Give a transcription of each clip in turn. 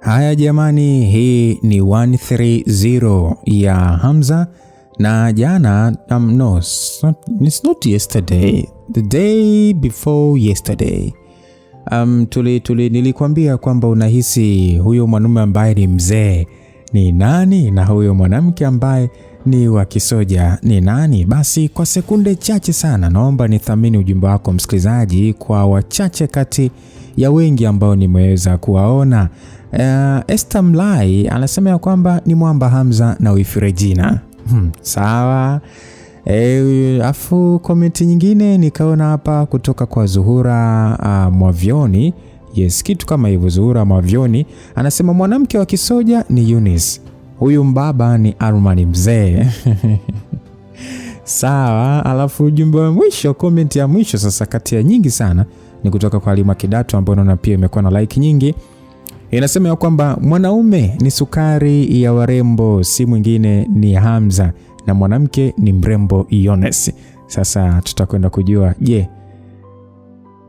Haya jamani, hii ni 130 ya Hamza na jana no, it's not yesterday, the day before yesterday. Nilikwambia kwamba unahisi huyo mwanaume ambaye ni mzee ni nani na huyo mwanamke ambaye ni wa kisoja ni nani. Basi kwa sekunde chache sana naomba nithamini ujumbe wako msikilizaji, kwa wachache kati ya wengi ambao nimeweza kuwaona. Esther Mlai anasema ya kwamba ni mwamba Hamza na wifi Regina. Sawa. Afu komenti nyingine nikaona hapa kutoka kwa Zuhura Mwavyoni. Yes, kitu kama hivyo. Zuhura Mwavyoni anasema mwanamke wa kisoja ni Eunice, huyu mbaba ni Armani mzee. Sawa. Alafu ujumbe wa mwisho, comment ya mwisho sasa kati ya nyingi sana, ni kutoka kwa Halima Kidatu ambayo naona pia imekuwa na like nyingi. Inasema ya kwamba mwanaume ni sukari ya warembo, si mwingine ni Hamza, na mwanamke ni mrembo Eunice. Sasa tutakwenda kujua, je,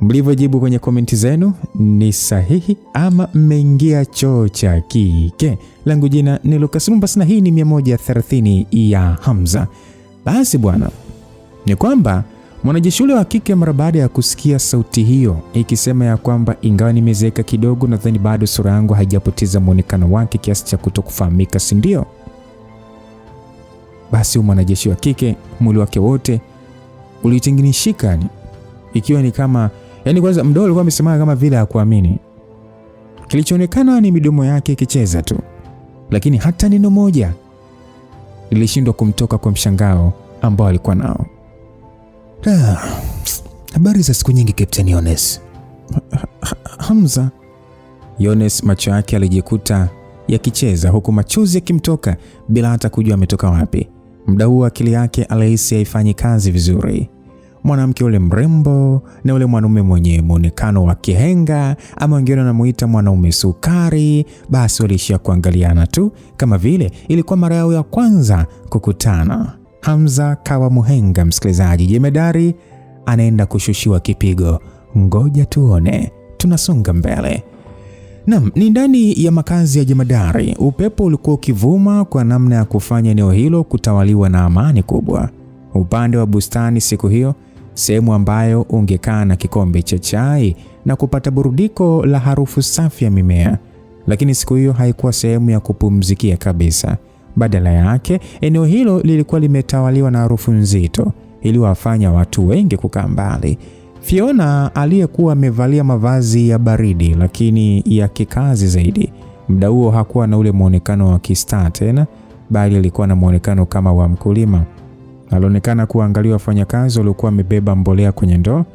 mlivyojibu kwenye komenti zenu ni sahihi ama mmeingia choo cha kike? Langu jina ni Lucas Lumbas na hii ni 130 ya Hamza. Basi bwana, ni kwamba mwanajeshi yule wa kike mara baada ya kusikia sauti hiyo ikisema ya kwamba ingawa nimezeeka kidogo, nadhani bado sura yangu haijapoteza muonekano wake kiasi cha kutokufahamika, si ndio? Basi mwanajeshi wa kike mwili wake wote ulitingishika, ikiwa ni kama kwanza mdomo alikuwa amesimama kama vile hakuamini. Kilichoonekana ni midomo yake ikicheza tu, lakini hata neno moja lilishindwa kumtoka kwa mshangao ambao alikuwa nao. Habari za siku nyingi Captain Eunice. Hamza. Eunice macho yake alijikuta yakicheza huku machozi yakimtoka bila hata kujua ametoka wapi. Muda huo akili yake alihisi haifanyi kazi vizuri. Mwanamke yule mrembo na yule mwanaume mwenye muonekano wa kihenga, ama wengine wanamuita mwanaume sukari, basi walishia kuangaliana tu kama vile ilikuwa mara yao ya kwanza kukutana. Hamza kawa muhenga msikilizaji, jemedari anaenda kushushiwa kipigo. Ngoja tuone, tunasonga mbele. Naam, ni ndani ya makazi ya jemedari. Upepo ulikuwa ukivuma kwa namna ya kufanya eneo hilo kutawaliwa na amani kubwa. Upande wa bustani siku hiyo, sehemu ambayo ungekaa na kikombe cha chai na kupata burudiko la harufu safi ya mimea, lakini siku hiyo haikuwa sehemu ya kupumzikia kabisa. Badala yake, eneo hilo lilikuwa limetawaliwa na harufu nzito iliyowafanya watu wengi kukaa mbali. Fiona aliyekuwa amevalia mavazi ya baridi lakini ya kikazi zaidi, muda huo hakuwa na ule muonekano wa kistaa tena, bali alikuwa na muonekano kama wa mkulima. Alionekana kuangalia wafanyakazi waliokuwa wamebeba mbolea kwenye ndoo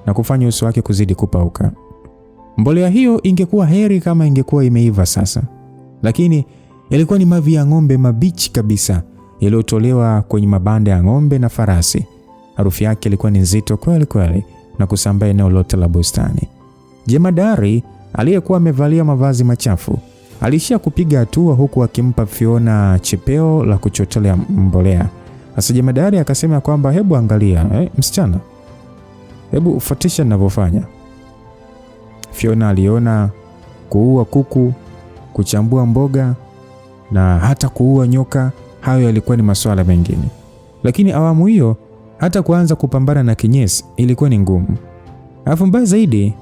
na kufanya uso wake kuzidi kupauka. Mbolea hiyo ingekuwa heri kama ingekuwa imeiva sasa, lakini ilikuwa ni mavi ya ng'ombe mabichi kabisa yaliyotolewa kwenye mabanda ya ng'ombe na farasi. Harufu yake ilikuwa ni nzito kweli kweli na kusambaa eneo lote la bustani. Jemadari aliyekuwa amevalia mavazi machafu alishia kupiga hatua huku akimpa Fiona chepeo la kuchotelea mbolea. Sasa jemadari akasema kwamba hebu angalia, msichana, hebu ufuatisha ninavyofanya. Fiona aliona kuua kuku, kuchambua mboga na hata kuua nyoka. Hayo yalikuwa ni masuala mengine, lakini awamu hiyo hata kuanza kupambana na kinyesi ilikuwa ni ngumu. Alafu mbaya zaidi,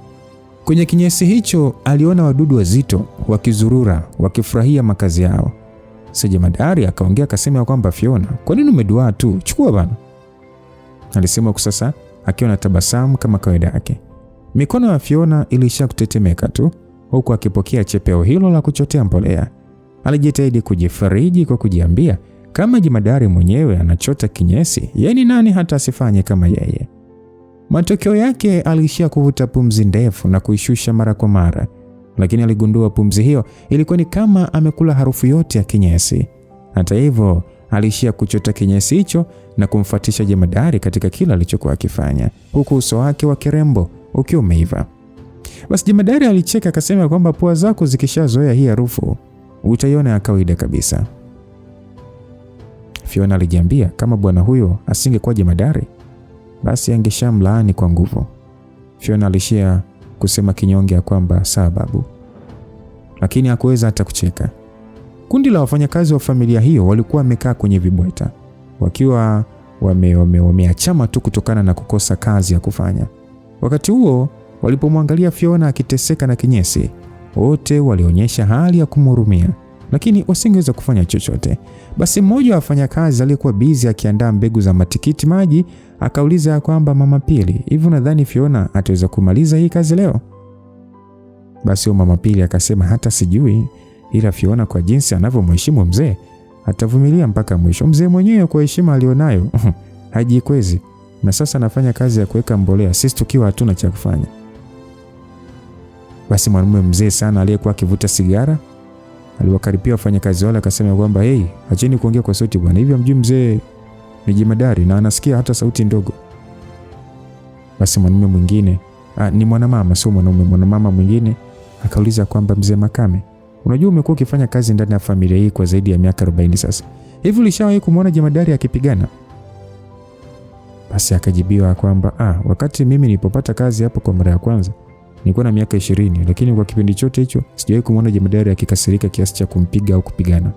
kwenye kinyesi hicho aliona wadudu wazito wakizurura wakifurahia makazi yao. Sasa jemadari akaongea akasema kwamba Fiona, kwa nini umeduaa tu? Chukua bana. Alisema sasa akiwa na tabasamu kama kawaida yake. Mikono ya Fiona ilisha kutetemeka tu huku akipokea chepeo hilo la kuchotea mbolea. Alijitahidi kujifariji kwa kujiambia kama jemadari mwenyewe anachota kinyesi, yeye ni nani hata asifanye kama yeye. Matokeo yake alishia kuvuta pumzi ndefu na kuishusha mara kwa mara, lakini aligundua pumzi hiyo ilikuwa ni kama amekula harufu yote ya kinyesi. Hata hivyo alishia kuchota kinyesi hicho na kumfuatisha jemadari katika kila alichokuwa akifanya, huku uso wake wa kirembo ukiwa umeiva. Basi jemadari alicheka akasema kwamba pua zako zikishazoea hii harufu utaiona ya kawaida kabisa. Fiona alijiambia kama bwana huyo asingekuwa jemadari, basi angeshamlaani kwa nguvu. Fiona alishia kusema kinyonge ya kwamba sawa babu, lakini hakuweza hata kucheka. Kundi la wafanyakazi wa familia hiyo walikuwa wamekaa kwenye vibweta wakiwa wameachama tu kutokana na kukosa kazi ya kufanya. Wakati huo walipomwangalia Fiona akiteseka na kinyesi, wote walionyesha hali ya kumhurumia, lakini wasingeweza kufanya chochote. Basi mmoja wa wafanyakazi aliyekuwa busy akiandaa mbegu za matikiti maji akauliza kwamba Mama Pili, hivi unadhani Fiona ataweza kumaliza hii kazi leo? Basi Mama Pili akasema hata sijui, ila Fiona kwa jinsi anavyomheshimu mzee atavumilia mpaka mwisho. Mzee mwenyewe kwa heshima alionayo hajikwezi, na sasa anafanya kazi ya kuweka mbolea sisi tukiwa hatuna cha kufanya. Basi mwanamume mzee sana aliyekuwa akivuta sigara aliwakaribia wafanyakazi wale akasema kwamba hey, acheni kuongea kwa sauti bwana, hivi mjui mzee ni jemadari na anasikia hata sauti ndogo. Basi mwanamume mwingine, ni mwanamama sio mwanaume, mwanamama mwingine akauliza kwamba Mzee Makame, unajua umekuwa ukifanya kazi ndani ya familia hii kwa zaidi ya miaka 40 sasa. Hivi ulishawahi kumwona jemadari akipigana? Basi akajibiwa kwamba wakati mimi nilipopata kazi hapo kwa mara ya kwanza nilikuwa na miaka 20, lakini kwa kipindi chote hicho sijawahi kumwona jemadari akikasirika kiasi cha kumpiga au kupigana.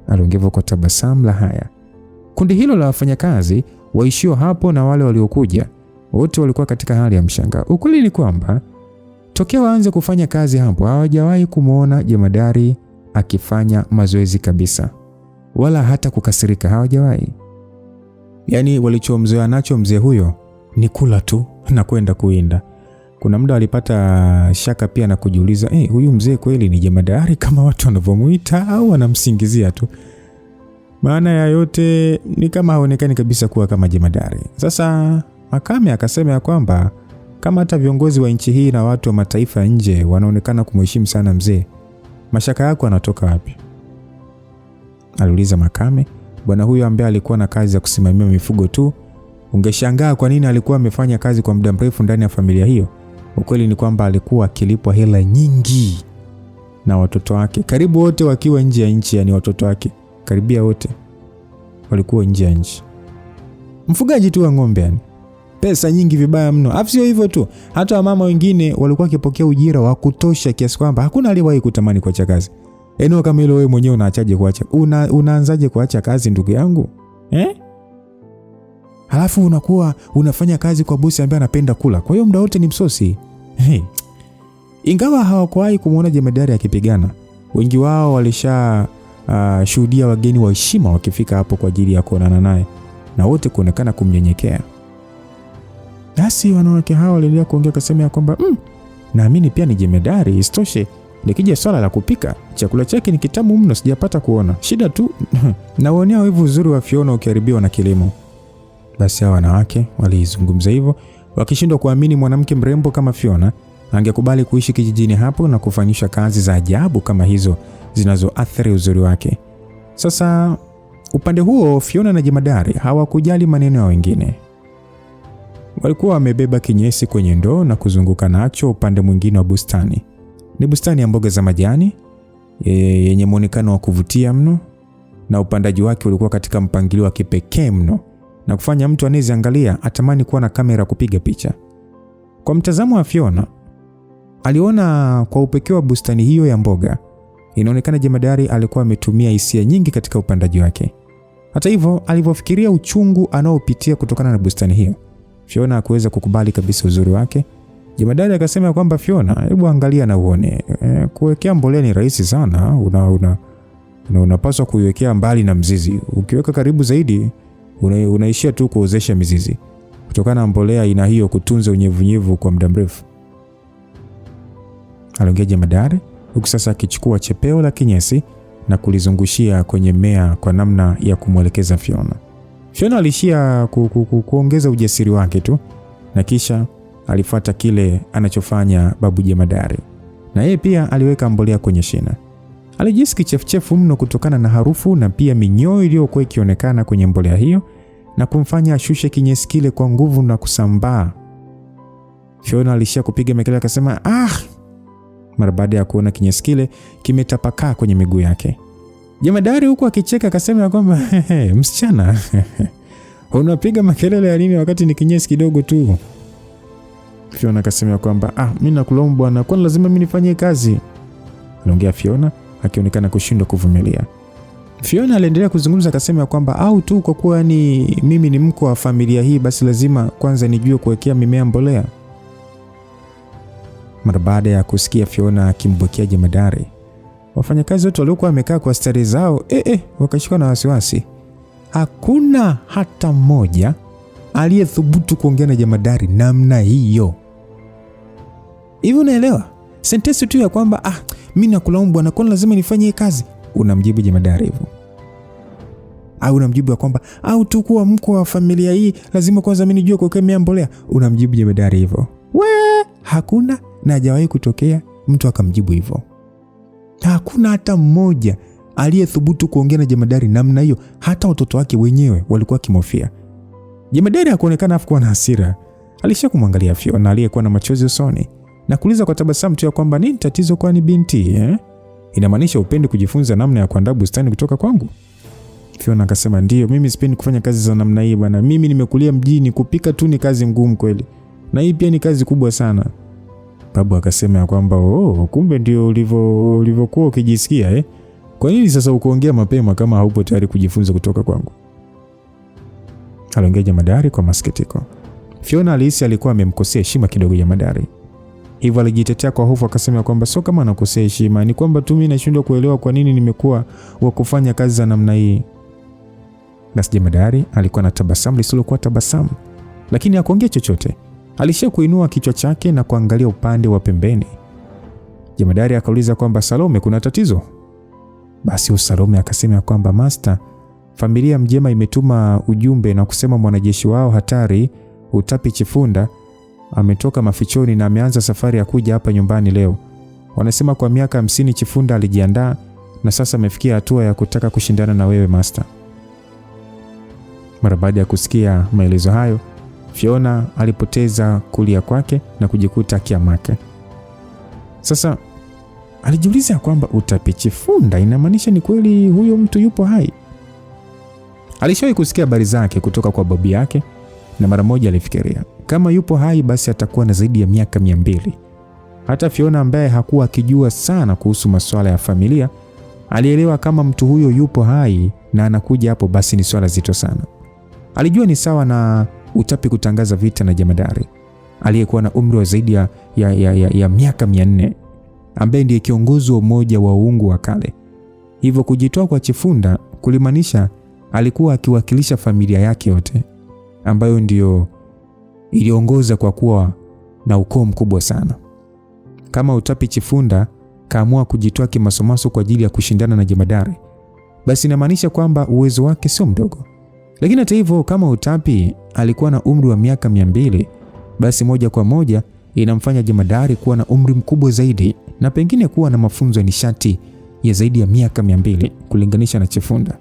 Aliongea kwa tabasamu la haya. Kundi hilo la wafanyakazi waishio hapo na wale waliokuja wote walikuwa katika hali ya mshangao. Ukweli ni kwamba tokea waanze kufanya kazi hapo hawajawahi kumuona jemadari akifanya mazoezi kabisa, wala hata kukasirika hawajawahi. Yaani walichomzoea nacho mzee huyo ni kula tu na kwenda kuinda. Kuna muda walipata shaka pia na kujiuliza, huyu mzee kweli ni jemadari kama watu wanavyomuita au wanamsingizia tu? Maana ya yote ni kama haonekani kabisa kuwa kama jemadari. Sasa Makame akasema ya kwamba kama hata viongozi wa nchi hii na watu wa mataifa ya nje wanaonekana kumheshimu sana mzee, mashaka yako yanatoka wapi? Aliuliza Makame. Bwana huyo ambaye alikuwa na kazi ya kusimamia mifugo tu, ungeshangaa kwa nini alikuwa amefanya kazi kwa muda mrefu ndani ya familia hiyo. Ukweli ni kwamba alikuwa akilipwa hela nyingi na watoto wake, karibu wote wakiwa nje ya nchi. Yani watoto wake karibia wote walikuwa nje ya nchi. Mfugaji tu wa ng'ombe, yani pesa nyingi vibaya mno. Afu sio hivyo tu, hata wamama wengine walikuwa wakipokea ujira wa kutosha kiasi kwamba hakuna aliyewahi kutamani kuacha kazi. Eneo kama hilo wewe mwenyewe unaachaje kuacha? Unaanzaje kuacha kazi ndugu yangu? Halafu unakuwa unafanya kazi kwa bosi ambaye anapenda kula. Kwa hiyo muda wote ni msosi. Ingawa hawakuwahi kumuona jemadari akipigana, wengi wao walisha shuhudia wageni wa heshima wakifika hapo kwa ajili ya kuonana naye na wote kuonekana kumnyenyekea. Basi wanawake hao waliendelea kuongea kusema kwamba naamini pia ni jemadari, isitoshe nikija swala la kupika, chakula chake ni kitamu mno, sijapata kuona. Shida tu naonea wivu uzuri wa Fiona ukiharibiwa na kilimo. Basi hao wanawake walizungumza hivyo wakishindwa kuamini mwanamke mrembo kama Fiona angekubali kuishi kijijini hapo na kufanyisha kazi za ajabu kama hizo zinazoathiri uzuri wake. Sasa upande huo Fiona na jemadari hawakujali maneno ya wengine. Walikuwa wamebeba kinyesi kwenye ndoo na kuzunguka nacho upande mwingine wa bustani. Ni bustani ya mboga za majani yenye muonekano wa kuvutia mno, na upandaji wake ulikuwa katika mpangilio wa kipekee mno na kufanya mtu anayeangalia atamani kuwa na kamera kupiga picha. Kwa mtazamo wa Fiona, aliona kwa upekee wa bustani hiyo ya mboga, inaonekana jemadari alikuwa ametumia hisia nyingi katika upandaji wake. Hata hivyo, alivyofikiria uchungu anaopitia kutokana na bustani hiyo, Fiona hakuweza kukubali kabisa uzuri wake. Jemadari akasema kwamba Fiona, hebu angalia na uone. Kuwekea mbolea ni rahisi sana, unapaswa kuiwekea mbali na mzizi. Ukiweka karibu zaidi, unaishia tu kuozesha mizizi. Kutokana na mbolea aina hiyo kutunza unyevunyevu kwa muda mrefu. Aliongea jemadari, huku sasa akichukua chepeo la kinyesi na kulizungushia kwenye mmea kwa namna ya kumwelekeza Fiona. Fiona alishia kuongeza ujasiri wake tu, na kisha alifuata kile anachofanya babu jemadari. Na yeye pia aliweka mbolea kwenye shina. Alijisikia kichefuchefu mno kutokana na harufu na pia minyoo iliyokuwa ikionekana kwenye mbolea hiyo, na kumfanya ashushe kinyesi kile kwa nguvu na kusambaa. Fiona alishia kupiga makelele akasema mara baada ya kuona kinyesi kile kimetapakaa kwenye miguu yake. Jemadari huku akicheka akasema kwamba msichana unapiga makelele ya nini wakati ni kinyesi kidogo tu? Fiona akasema kwamba mimi nakulomba bwana, kwani lazima mimi nifanye kazi? aliongea Fiona akionekana kushindwa kuvumilia. Fiona aliendelea kuzungumza akasema kwamba au tu kwa kuwa ni mimi ni mkwe wa familia hii basi lazima kwanza nijue kuwekea mimea mbolea. Mara baada ya kusikia Fiona akimbwekea jemadari, wafanyakazi wote waliokuwa wamekaa kwa stari zao wakashikwa na wasiwasi. Hakuna hata mmoja aliyethubutu kuongea na jemadari namna hiyo. Hivi unaelewa? Sentensi tu ya kwamba mimi nakulaumu bwana, kwa lazima nifanye hii kazi. Unamjibu jemadari hivyo? Au unamjibu ya kwamba au tu kuwa mkwe wa familia hii lazima kwanza mimi nijue kuwekea mbolea? Unamjibu jemadari hivyo? Hakuna na hajawahi kutokea mtu akamjibu hivyo. Hakuna hata mmoja aliyethubutu kuongea na jemadari namna hiyo. Hata watoto wake wenyewe walikuwa kimofia. Jemadari hakuonekana kuwa na hasira. Alishakumwangalia Fiona aliyekuwa na machozi usoni na kuuliza kwa tabasamu tu ya kwamba nini tatizo, kwani binti inamaanisha upende kujifunza namna ya kuandaa bustani kutoka kwangu? Fiona akasema ndio, mimi sipendi kufanya kazi za namna hii bwana. Mimi nimekulia mjini, kupika tu ni kazi ngumu kweli. Na hii pia ni kazi kubwa sana. Babu akasema ya kwamba kumbe ndio ulivyokuwa ukijisikia Kwa nini sasa ukoongea mapema kama haupo tayari kujifunza kutoka kwangu? Aliongea jemadari kwa masikitiko. Fiona alihisi alikuwa amemkosea heshima kidogo jemadari. Hivyo alijitetea kwa hofu akasema kwamba sio kama anakosea heshima, ni kwamba tu mimi nashindwa kuelewa kwa nini nimekuwa wa kufanya kazi za namna hii. Basi jemadari alikuwa na tabasamu lisilokuwa tabasamu, lakini hakuongea chochote. Alishia kuinua kichwa chake na kuangalia upande wa pembeni. Jemadari akauliza kwamba Salome, kuna tatizo? Basi Salome akasema kwamba master, familia Mjema imetuma ujumbe na kusema mwanajeshi wao hatari Utapi Chifunda ametoka mafichoni na ameanza safari ya kuja hapa nyumbani leo. Wanasema kwa miaka 50 Chifunda alijiandaa na sasa amefikia hatua ya kutaka kushindana na wewe master. Mara baada ya kusikia maelezo hayo, Fiona alipoteza kulia kwake na kujikuta kiamake. Sasa alijiuliza kwamba Utapi Chifunda inamaanisha ni kweli huyo mtu yupo hai. Alishawahi kusikia habari zake kutoka kwa babu yake na mara moja alifikiria kama yupo hai basi atakuwa na zaidi ya miaka 200. Hata Fiona ambaye hakuwa akijua sana kuhusu masuala ya familia alielewa kama mtu huyo yupo hai na anakuja hapo basi ni swala zito sana. Alijua ni sawa na Utapi kutangaza vita na jemadari aliyekuwa na umri wa zaidi ya miaka 400, ambaye ndiye kiongozi wa umoja wa uungu wa kale. Hivyo kujitoa kwa Chifunda kulimaanisha alikuwa akiwakilisha familia yake yote, ambayo ndio iliongoza kwa kuwa na ukoo mkubwa sana. Kama Utapi Chifunda kaamua kujitoa kimasomaso kwa ajili ya kushindana na jemadari, basi inamaanisha kwamba uwezo wake sio mdogo. Lakini hata hivyo, kama Utapi alikuwa na umri wa miaka 200, basi moja kwa moja inamfanya jemadari kuwa na umri mkubwa zaidi na pengine kuwa na mafunzo ya nishati ya zaidi ya miaka 200 kulinganisha na Chifunda.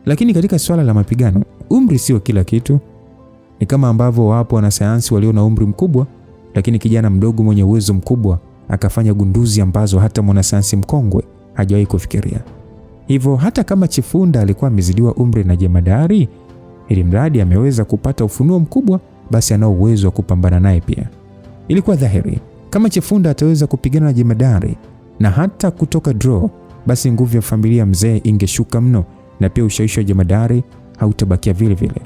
Lakini katika swala la mapigano, umri sio kila kitu. Ni kama ambavyo wapo wanasayansi walio na umri mkubwa, lakini kijana mdogo mwenye uwezo mkubwa akafanya gunduzi ambazo hata mwanasayansi mkongwe hajawahi kufikiria. Hivyo hata kama Chifunda alikuwa amezidiwa umri na jemadari, ili mradi ameweza kupata ufunuo mkubwa, basi ana uwezo wa kupambana naye pia. Ilikuwa dhahiri kama Chifunda ataweza kupigana na jemadari na hata kutoka draw, basi nguvu ya familia mzee ingeshuka mno na pia ushawishi wa jemadari hautabakia vile vile.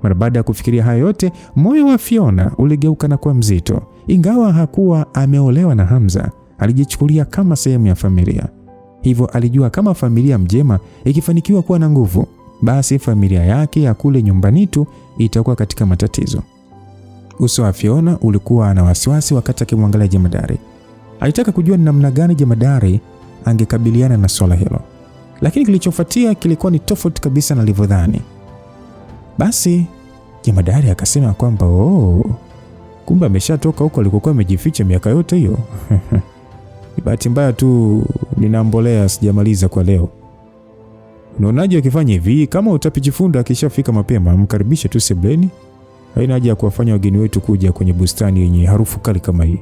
Mara baada ya kufikiria hayo yote, moyo wa Fiona uligeuka na kuwa mzito. Ingawa hakuwa ameolewa na Hamza, alijichukulia kama sehemu ya familia. Hivyo alijua kama familia Mjema ikifanikiwa kuwa na nguvu, basi familia yake ya kule nyumbani tu itakuwa katika matatizo. Uso wa Fiona ulikuwa na wasiwasi wakati akimwangalia jemadari. Alitaka kujua ni namna gani jemadari angekabiliana na swala hilo. Lakini kilichofuatia kilikuwa ni tofauti kabisa na alivyodhani. Basi jemadari akasema kwamba kumbe ameshatoka huko alikokuwa amejificha miaka yote hiyo. Bahati mbaya tu nina mbolea sijamaliza kwa leo. Unaonaje ukifanya hivi, kama Utapi Chifunda akishafika mapema mkaribishe tu sebleni? Haina haja ya kuwafanya wageni wetu kuja kwenye bustani yenye harufu kali kama hii.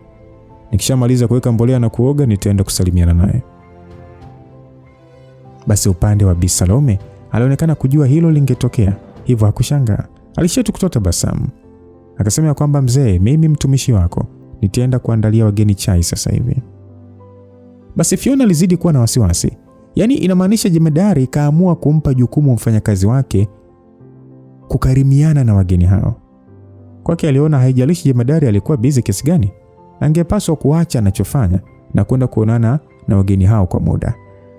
Nikishamaliza kuweka mbolea na kuoga nitaenda kusalimiana naye. Basi upande wa Bi Salome alionekana kujua hilo lingetokea, hivyo hakushangaa. Alishetu kutoa tabasamu. Akasema kwamba mzee, mimi mtumishi wako, nitaenda kuandalia wageni chai sasa hivi. Basi Fiona alizidi kuwa na wasiwasi. Yaani inamaanisha jemadari kaamua kumpa jukumu mfanyakazi wake kukarimiana na wageni hao. Kwake aliona haijalishi jemadari alikuwa busy kiasi gani, angepaswa kuacha anachofanya na kwenda kuonana na wageni hao kwa muda.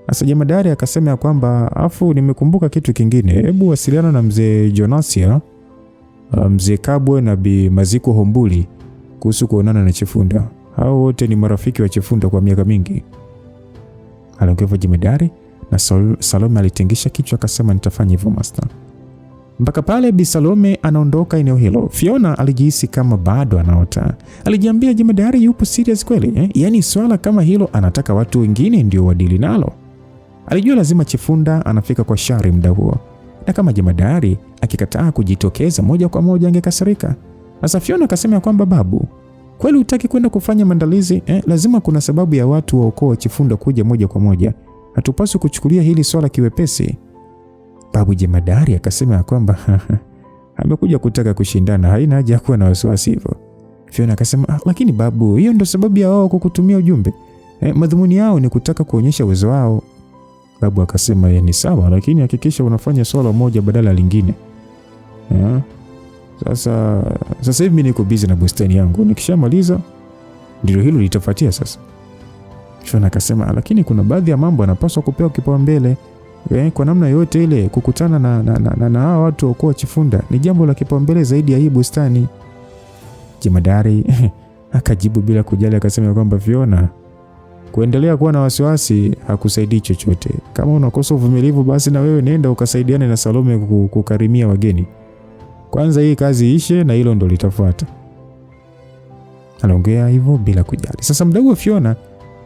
Sasa jemadari akasema ya kwamba afu nimekumbuka kitu kingine, hebu wasiliana na mzee Jonasia, mzee Kabwe na Bi Maziko Hombuli kuhusu kuonana na Chifunda. Hao wote ni marafiki wa Chifunda kwa miaka mingi. Aliongea jemadari na Salome alitingisha kichwa akasema nitafanya hivyo master. Mpaka pale Bi Salome anaondoka eneo hilo, Fiona alijihisi kama bado anaota. Alijiambia jemadari yupo serious kweli Yaani swala kama hilo anataka watu wengine ndio wadili nalo. Alijua lazima Chifunda anafika kwa shari muda huo. Na kama jemadari akikataa kujitokeza moja kwa moja angekasirika. Sasa Fiona akasema kwamba babu, kweli hutaki kwenda kufanya maandalizi? Lazima kuna sababu ya watu wa ukoo wa Chifunda kuja moja kwa moja. Hatupaswi kuchukulia hili swala kiwepesi. Babu jemadari akasema kwamba amekuja kutaka kushindana, haina haja kuwa na wasiwasi hivyo. Fiona akasema lakini babu, hiyo ndo sababu ya wao kukutumia ujumbe. Madhumuni yao ni kutaka kuonyesha uwezo wao. Babu akasema ni sawa, lakini hakikisha unafanya swala moja badala lingine. Sasa hivi mimi niko busy na bustani yangu, nikishamaliza ndilo hilo litafuatia sasa. Fiona akasema lakini kuna baadhi ya mambo yanapaswa kupewa kipaumbele. Kwa namna yote ile kukutana na hao watu wa ukoo wa Chifunda ni jambo la kipaumbele zaidi ya hii bustani. Jemadari akajibu bila kujali akasema kwamba Fiona, kuendelea kuwa na wasiwasi hakusaidii chochote. Kama unakosa uvumilivu basi na wewe nenda ukasaidiane na Salome kukarimia wageni. Kwanza hii kazi ishe na hilo ndo litafuata. Aliongea hivyo bila kujali. Sasa mdogo Fiona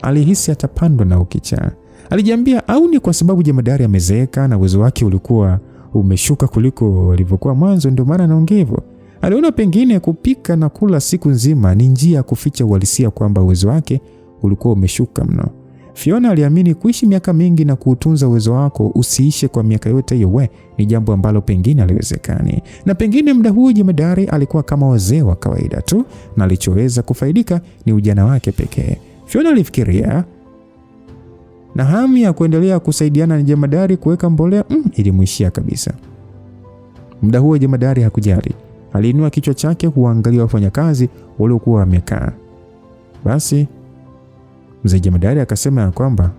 alihisi atapandwa na ukichaa. Alijiambia au ni kwa sababu jemadari amezeeka na uwezo wake ulikuwa umeshuka kuliko alivyokuwa mwanzo ndio maana anaongea hivyo. Aliona pengine kupika na kula siku nzima ni njia ya kuficha uhalisia kwamba uwezo wake ulikuwa umeshuka mno. Fiona aliamini kuishi miaka mingi na kuutunza uwezo wako usiishe kwa miaka yote hiyo ni jambo ambalo pengine aliwezekani. Na pengine muda huu jemadari alikuwa kama wazee wa kawaida tu na alichoweza kufaidika ni ujana wake pekee. Fiona alifikiria na hamu ya kuendelea kusaidiana na jemadari kuweka mbolea ilimwishia kabisa. Muda huo jemadari hakujali. Aliinua kichwa chake kuangalia wafanyakazi waliokuwa wamekaa. Basi mzee jemadari akasema kwamba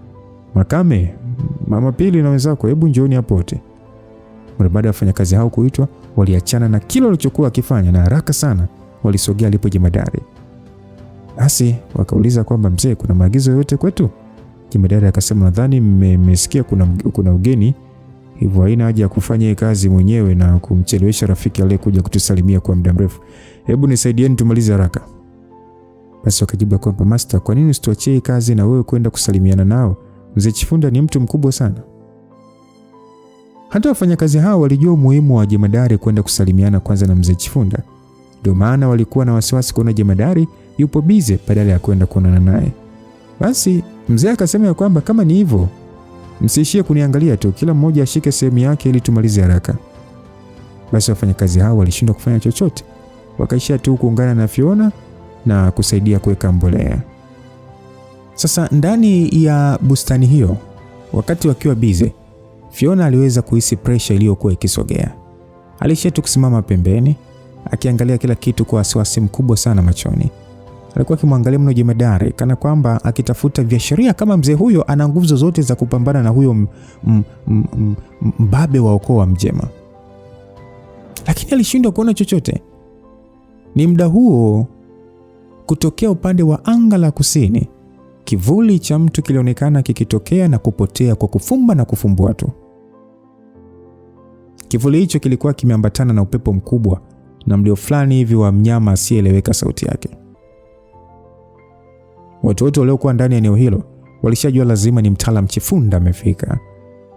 Makame, Mama Pili na wenzako hebu njooni hapo wote. Baada ya wafanyakazi hao kuitwa, waliachana na kile walichokuwa akifanya na haraka sana walisogea alipo jemadari. Basi wakauliza kwamba mzee, kuna maagizo yote kwetu? Jemadari akasema nadhani mmesikia kuna ugeni, hivyo haina haja ya kufanya kazi mwenyewe na kumchelewesha rafiki aliyekuja kutusalimia kwa muda mrefu. Hebu nisaidieni tumalize haraka. Basi wakajibu kwamba master, kwa nini usituachie kazi na wewe kwenda kusalimiana nao? Mzee Chifunda ni mtu mkubwa sana. Hata wafanyakazi hao walijua umuhimu wa jemadari kwenda kusalimiana kwanza na mzee Chifunda. Ndio maana walikuwa na wasiwasi kuona jemadari yupo busy badala ya kwenda kuonana naye. Basi mzee akasema kwamba kama ni hivyo msiishie kuniangalia tu, kila mmoja ashike sehemu yake ili tumalize haraka. Basi wafanyakazi hao walishindwa kufanya chochote. Wakaishia tu kuungana na Fiona na kusaidia kuweka mbolea. Sasa ndani ya bustani hiyo, wakati wakiwa busy, Fiona aliweza kuhisi pressure iliyokuwa ikisogea. Alishia tu kusimama pembeni akiangalia kila kitu kwa wasiwasi mkubwa sana machoni. Alikuwa akimwangalia mno jemadari kana kwamba akitafuta viashiria kama mzee huyo ana nguvu zote za kupambana na huyo mbabe wa ukoo wa Mjema. Lakini alishindwa kuona chochote. Ni muda huo kutokea upande wa anga la kusini, kivuli cha mtu kilionekana kikitokea na kupotea kwa kufumba na kufumbua tu. Kivuli hicho kilikuwa kimeambatana na upepo mkubwa na mlio fulani hivi wa mnyama asiyeeleweka sauti yake. Watu wote waliokuwa ndani ya eneo hilo walishajua lazima ni mtaalamu Chifunda amefika,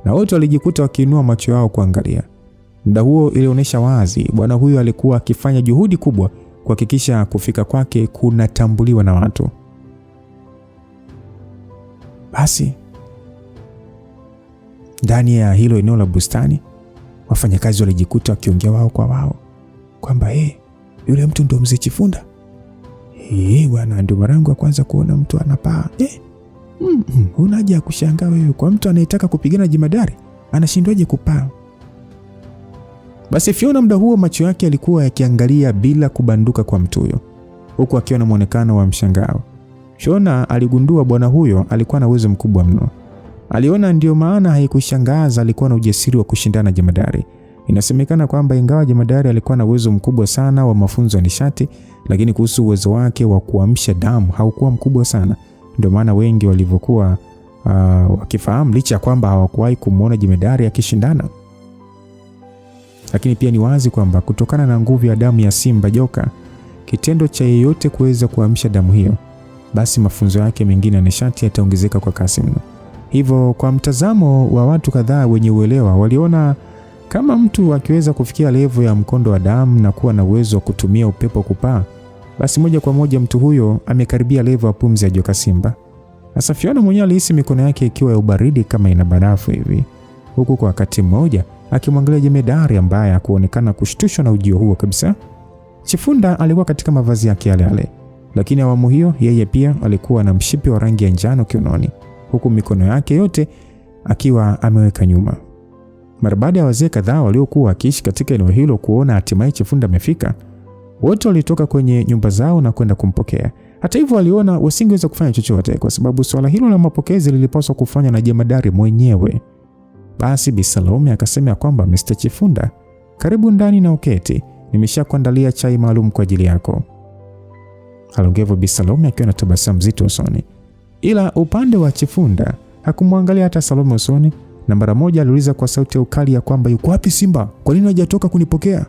na wote walijikuta wakiinua macho yao kuangalia. Muda huo ilionyesha wazi bwana huyu alikuwa akifanya juhudi kubwa kuhakikisha kufika kwake kunatambuliwa na watu. Basi ndani ya hilo eneo la bustani, wafanyakazi walijikuta wakiongea wao kwa wao kwamba yule mtu ndo mzee Chifunda. Bwana, ndio mara yangu ya kwanza kuona mtu anapaa. Huna haja ya kushangaa wewe, kwa mtu anayetaka kupigana jemadari anashindwaje kupaa? Basi Fiona muda huo macho yake yalikuwa yakiangalia bila kubanduka kwa mtu huyo, huku akiwa na muonekano wa mshangao. Fiona aligundua bwana huyo alikuwa na uwezo mkubwa mno. Aliona ndio maana haikushangaza alikuwa na ujasiri wa kushindana jemadari. Inasemekana kwamba ingawa jemadari alikuwa na uwezo mkubwa sana wa mafunzo ya nishati, lakini kuhusu uwezo wake wa kuamsha damu haukuwa mkubwa sana. Ndio maana wengi walivyokuwa wakifahamu, licha ya kwamba hawakuwahi kumuona jemadari akishindana. Lakini pia ni wazi kwamba kutokana na nguvu ya damu ya simba joka, kitendo cha yeyote kuweza kuamsha damu hiyo, basi mafunzo yake mengine ya nishati yataongezeka kwa kasi mno. Hivyo kwa mtazamo wa watu kadhaa wenye uelewa, waliona kama mtu akiweza kufikia level ya mkondo wa damu na kuwa na uwezo wa kutumia upepo kupaa, basi moja kwa moja mtu huyo amekaribia level ya pumzi ya joka simba. Sasa Fiona mwenyewe alihisi mikono yake ikiwa ya ubaridi kama ina barafu hivi, huku kwa wakati mmoja akimwangalia jemadari ambaye hakuonekana kushtushwa na ujio huo kabisa. Chifunda alikuwa katika mavazi yake yale, lakini awamu hiyo yeye pia alikuwa na mshipi wa rangi ya njano kiunoni, huku mikono yake yote akiwa ameweka nyuma. Mara baada ya wazee kadhaa waliokuwa wakiishi katika eneo hilo kuona hatimaye Chifunda amefika, wote walitoka kwenye nyumba zao na kwenda kumpokea. Hata hivyo waliona wasingeweza kufanya chochote kwa sababu swala hilo la mapokezi lilipaswa kufanywa na jemadari mwenyewe. Basi Bi Salome akasema kwamba Mr. Chifunda, karibu ndani na uketi, nimeshakuandalia chai maalum kwa ajili yako. Alongevo Bi Salome akiwa na tabasamu zito usoni. Ila upande wa Chifunda hakumwangalia hata Salome usoni, na mara moja aliuliza kwa sauti ya ukali ya kwamba yuko wapi Simba? Kwa nini hajatoka kunipokea?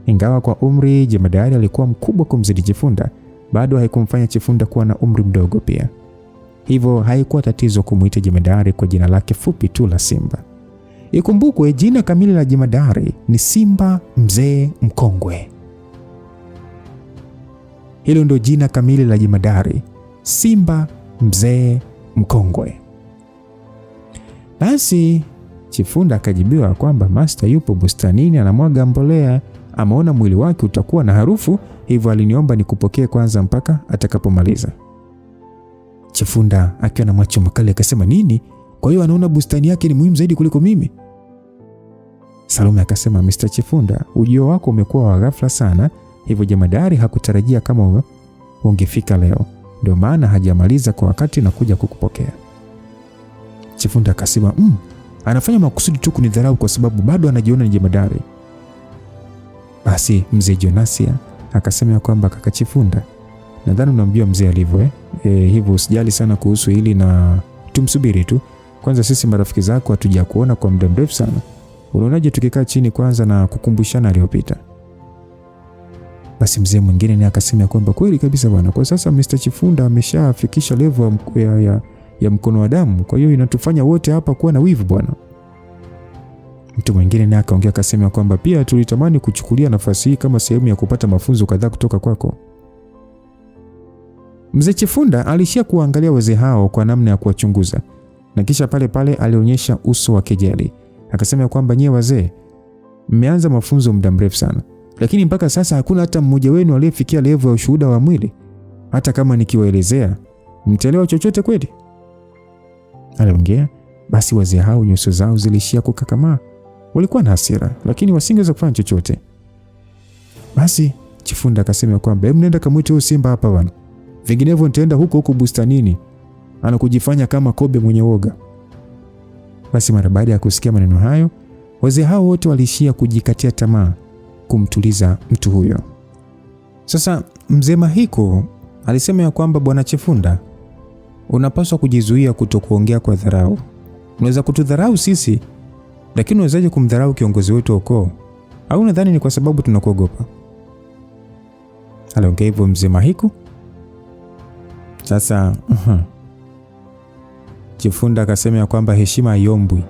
Ingawa kwa umri jemadari alikuwa mkubwa kumzidi Chifunda, bado haikumfanya Chifunda kuwa na umri mdogo pia. Hivyo haikuwa tatizo kumuita jemadari kwa jina lake fupi tu la Simba. Ikumbukwe jina kamili la jemadari ni Simba Mzee Mkongwe. Hilo ndio jina kamili la jemadari, Simba Mzee Mkongwe. Basi Chifunda akajibiwa kwamba master yupo bustanini anamwaga mbolea, ameona mwili wake utakuwa na harufu, hivyo aliniomba nikupokee kwanza mpaka atakapomaliza. Chifunda akiwa na macho makali akasema, nini? Kwa hiyo anaona bustani yake ni muhimu zaidi kuliko mimi? Salome akasema, Mr. Chifunda, ujio wako umekuwa wa ghafla sana, hivyo jemadari hakutarajia kama ungefika leo. Ndio maana hajamaliza kwa wakati na kuja kukupokea. Chifunda akasema, anafanya makusudi tu kunidharau kwa sababu bado anajiona ni jemadari. Basi mzee Jonasia akasema kwamba kaka Chifunda, nadhani unamjua mzee alivyo hivyo usijali sana kuhusu hili na tumsubiri tu. Kwanza sisi marafiki zako hatuja kuona kwa muda mrefu sana. Unaonaje tukikaa chini kwanza na kukumbushana aliyopita? Basi mzee mwingine naye akasema kwamba kweli kabisa bwana, kwa sasa Mr. Chifunda ameshafikisha level ya mkono wa damu, kwa hiyo inatufanya wote hapa kuwa na wivu bwana. Mtu mwingine naye akaongea akasema kwamba pia tulitamani kuchukulia nafasi hii kama sehemu ya kupata mafunzo kadhaa kutoka kwako. Mzee Chifunda alishia kuangalia wazee hao kwa namna ya kuwachunguza, na kisha pale pale alionyesha uso wa kejeli. Akasema kwamba nyie wazee mmeanza mafunzo muda mrefu sana, lakini mpaka sasa hakuna hata mmoja wenu aliyefikia level ya ushuhuda wa mwili. Hata kama nikiwaelezea mtaelewa chochote kweli? Aliongea. Basi wazee hao nyuso zao zilishia kukakamaa. Walikuwa na hasira lakini wasingeweza kufanya chochote. Basi Chifunda akasema kwamba nenda kamwite huyo Simba hapa bwana, vinginevyo nitaenda huko bustanini, anakujifanya kama kobe mwenye woga. Basi mara baada ya kusikia maneno hayo, wazee hao wote walishia kujikatia tamaa kumtuliza mtu huyo. Sasa mzee Mahiko alisema ya kwamba bwana Chifunda, unapaswa kujizuia kutokuongea kwa dharau. Unaweza kutudharau sisi, lakini unawezaje kumdharau kiongozi wetu wa ukoo? Au unadhani ni kwa sababu tunakuogopa? Aliongea hivyo mzee Mahiko. Sasa Chifunda akasema kwamba heshima haiombwi,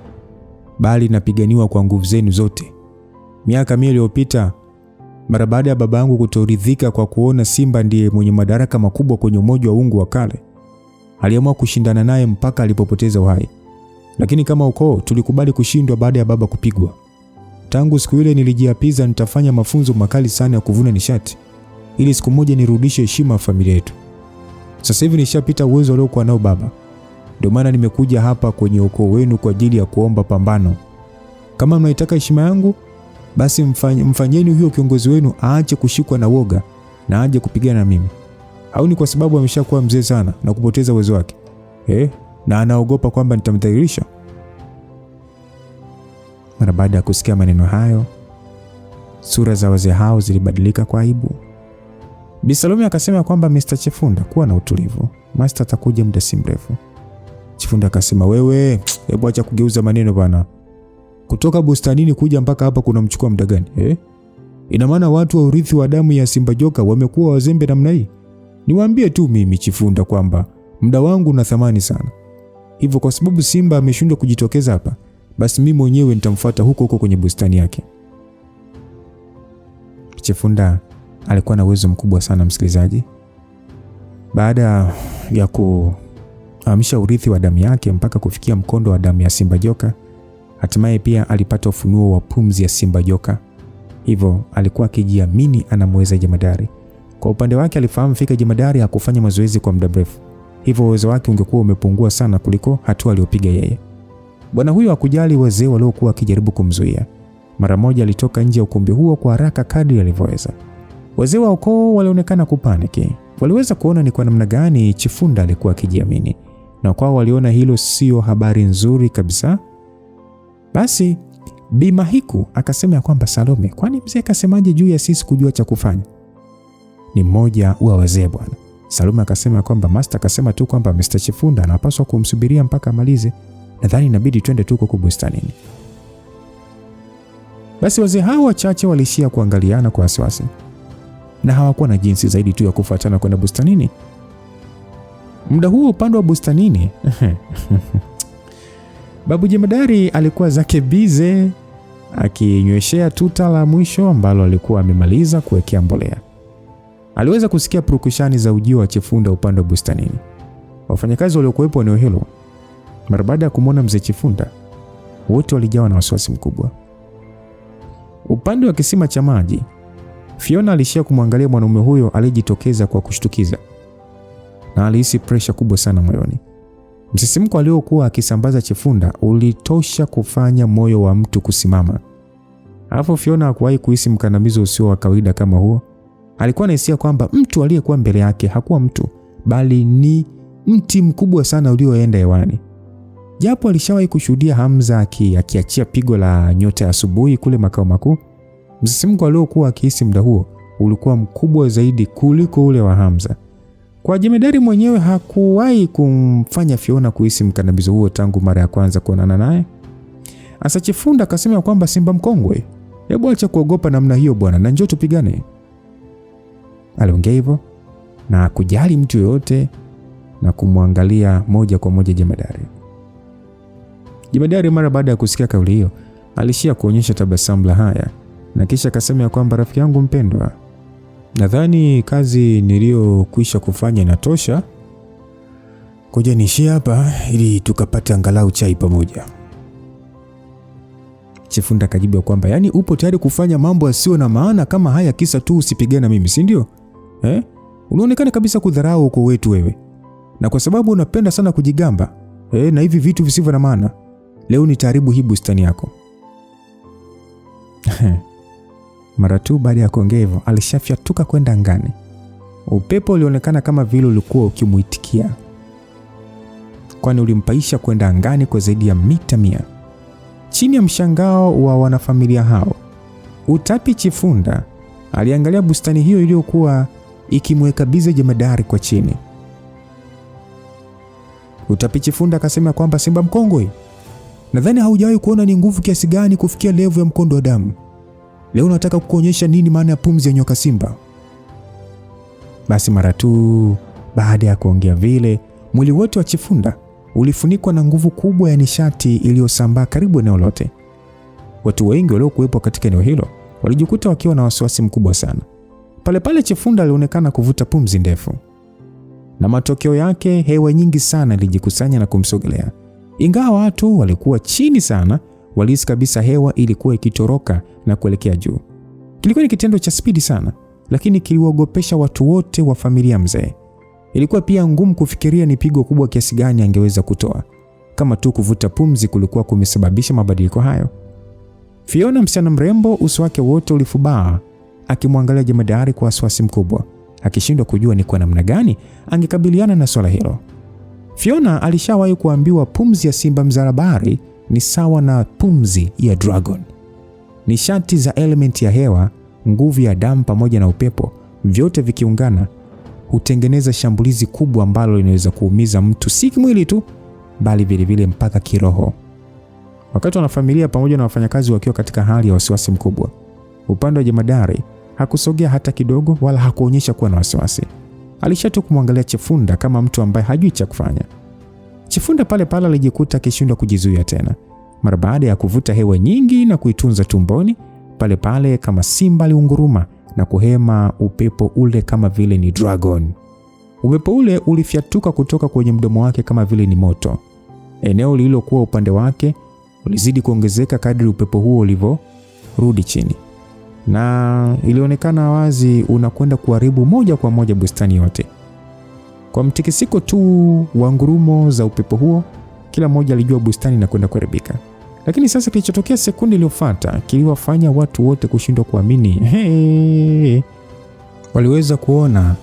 bali inapiganiwa kwa nguvu zenu zote. Miaka 100 iliyopita, mara baada ya baba yangu kutoridhika kwa kuona Simba ndiye mwenye madaraka makubwa kwenye umoja wa Ungu wa kale, aliamua kushindana naye mpaka alipopoteza uhai. Lakini kama ukoo tulikubali kushindwa baada ya baba kupigwa. Tangu siku ile nilijiapiza nitafanya mafunzo makali sana ya kuvuna nishati ili siku moja nirudishe heshima ya familia yetu. Sasa hivi nishapita uwezo aliokuwa nao baba. Ndio maana nimekuja hapa kwenye ukoo wenu kwa ajili ya kuomba pambano. Kama mnaitaka heshima yangu, basi mfanyeni huyo kiongozi wenu aache kushikwa na woga na aje kupigana na mimi. Au ni kwa sababu ameshakuwa mzee sana na kupoteza uwezo wake? Na anaogopa kwamba nitamdhalilisha? Mara baada ya kusikia maneno hayo, sura za wazee hao zilibadilika kwa aibu. Bi Salome akasema kwamba Mr. Chifunda, kuwa na utulivu. Master atakuja muda si mrefu. Chifunda akasema, wewe, hebu acha kugeuza maneno bana. Kutoka bustanini kuja mpaka hapa kunamchukua muda gani? Ina maana watu wa urithi wa damu ya Simba Joka wamekuwa wazembe namna hii? Niwaambie tu mimi Chifunda kwamba muda wangu una thamani sana. Hivyo kwa sababu Simba ameshindwa kujitokeza hapa, basi mimi mwenyewe nitamfuata huko kwenye bustani yake. Chifunda alikuwa na uwezo mkubwa sana, msikilizaji. Baada ya kuhamisha urithi wa damu yake mpaka kufikia mkondo wa damu ya Simba Joka, hatimaye pia alipata ufunuo wa pumzi ya Simba Joka. Hivyo alikuwa akijiamini anamweza jemadari. Kwa upande wake alifahamu fika jemadari hakufanya mazoezi kwa muda mrefu. Hivyo uwezo wake ungekuwa umepungua sana kuliko hatua aliyopiga yeye. Bwana huyo hakujali wazee waliokuwa wakijaribu kumzuia. Mara moja alitoka nje ya ukumbi huo kwa haraka kadri alivyoweza. Wazee wa ukoo walionekana kupaniki. Waliweza kuona ni kwa namna gani Chifunda alikuwa akijiamini, na kwao waliona hilo sio habari nzuri kabisa. Basi Bi Mahiku akasema kwamba, Salome, kwani mzee kasemaje juu ya sisi kujua cha kufanya? Ni mmoja wa wazee bwana. Salome akasema kwamba Master akasema tu kwamba Mr. Chifunda anapaswa kumsubiria mpaka amalize. Nadhani inabidi twende tu huko bustanini. Basi wazee hao wachache walishia kuangaliana kwa wasiwasi, na hawakuwa na jinsi zaidi tu ya kufuatana kwenda bustanini. Muda huo upande wa bustanini Babu jemadari alikuwa zake bize akinyweshea tuta la mwisho ambalo alikuwa amemaliza kuwekea mbolea. Aliweza kusikia purukushani za ujio wa Chifunda upande wa bustanini. Wafanyakazi waliokuwepo eneo hilo, mara baada ya kumwona mzee Chifunda, wote walijawa na wasiwasi mkubwa. Upande wa kisima cha maji, Fiona alishia kumwangalia mwanaume huyo aliyejitokeza kwa kushtukiza, na alihisi pressure kubwa sana moyoni. Msisimko aliokuwa akisambaza Chifunda ulitosha kufanya moyo wa mtu kusimama. Alafu Fiona hakuwahi kuhisi mkandamizo usio wa kawaida kama huo. Alikuwa anahisia kwamba mtu aliyekuwa mbele yake hakuwa mtu, bali ni mti mkubwa sana ulioenda hewani. Japo alishawahi kushuhudia Hamza akiachia pigo la nyota ya asubuhi kule makao makuu, msisimko aliokuwa akihisi muda huo ulikuwa mkubwa zaidi kuliko ule wa Hamza. Kwa jemadari mwenyewe hakuwahi kumfanya Fiona kuhisi mkandamizo huo tangu mara ya kwanza kuonana naye. Asa Chifunda akasema kwamba, Simba mkongwe, hebu acha kuogopa namna hiyo bwana, na njoo tupigane. Aliongea hivyo na kujali mtu yoyote na kumwangalia moja kwa moja jemadari. Jemadari mara baada ya kusikia kauli hiyo alishia kuonyesha tabasamu la haya, na kisha akasema kwamba, rafiki yangu mpendwa, nadhani kazi niliyokwisha kufanya inatosha. Ngoja niishie hapa ili tukapate angalau chai pamoja. Chifunda akajibu kwamba, yani upo tayari kufanya mambo yasiyo na maana kama haya kisa tu usipigane na mimi, si ndio? Unaonekana kabisa kudharau uko wetu wewe. Na kwa sababu unapenda sana kujigamba, na hivi vitu visivyo na maana, leo nitaharibu hii bustani yako. Mara tu baada ya kuongea hivyo, alishafyatuka kwenda angani. Upepo ulionekana kama vile ulikuwa ukimuitikia, kwani ulimpaisha kwenda angani kwa zaidi ya mita 100. Chini ya mshangao wa wanafamilia hao, Utapi Chifunda aliangalia bustani hiyo iliyokuwa ikimweka bize jemadari kwa chini. Utapi Chifunda akasema kwamba, Simba mkongwe, nadhani haujawahi kuona ni nguvu kiasi gani kufikia level ya mkondo wa damu. Leo nataka kukuonyesha nini maana ya pumzi ya nyoka Simba. Basi mara tu baada ya kuongea vile, mwili wote wa Chifunda ulifunikwa na nguvu kubwa ya nishati iliyosambaa karibu eneo lote. Watu wengi waliokuwepo katika eneo hilo walijikuta wakiwa na wasiwasi mkubwa sana. Pale pale Chifunda alionekana kuvuta pumzi ndefu, na matokeo yake hewa nyingi sana ilijikusanya na kumsogelea. Ingawa watu walikuwa chini sana, walihisi kabisa hewa ilikuwa ikitoroka na kuelekea juu. Kilikuwa ni kitendo cha spidi sana, lakini kiliwaogopesha watu wote wa familia mzee. Ilikuwa pia ngumu kufikiria ni pigo kubwa kiasi gani angeweza kutoa, kama tu kuvuta pumzi kulikuwa kumesababisha mabadiliko hayo. Fiona, msichana mrembo, uso wake wote ulifubaa, akimwangalia jemadari kwa wasiwasi mkubwa, akishindwa kujua ni kwa namna gani angekabiliana na swala hilo. Fiona alishawahi kuambiwa pumzi ya simba mzarabari ni sawa na pumzi ya dragon. Nishati za element ya hewa, nguvu ya damu pamoja na upepo, vyote vikiungana hutengeneza shambulizi kubwa ambalo linaweza kuumiza mtu si kimwili tu, bali vile mpaka kiroho. Wakati wanafamilia pamoja na wafanyakazi wakiwa katika hali ya wasiwasi mkubwa, upande wa jemadari hakusogea hata kidogo wala hakuonyesha kuwa na wasiwasi. Alishatu kumwangalia Chifunda kama mtu ambaye hajui cha kufanya. Chifunda pale pale alijikuta akishindwa kujizuia tena. Mara baada ya kuvuta hewa nyingi na kuitunza tumboni, pale pale kama simba aliunguruma na kuhema upepo ule kama vile ni dragon. Upepo ule ulifyatuka kutoka kwenye mdomo wake kama vile ni moto. Eneo lililokuwa upande wake ulizidi kuongezeka kadri upepo huo ulivyorudi chini, na ilionekana wazi unakwenda kuharibu moja kwa moja bustani yote. Kwa mtikisiko tu wa ngurumo za upepo huo, kila mmoja alijua bustani inakwenda kuharibika. Lakini sasa kilichotokea sekunde iliyofuata kiliwafanya watu wote kushindwa kuamini. Waliweza kuona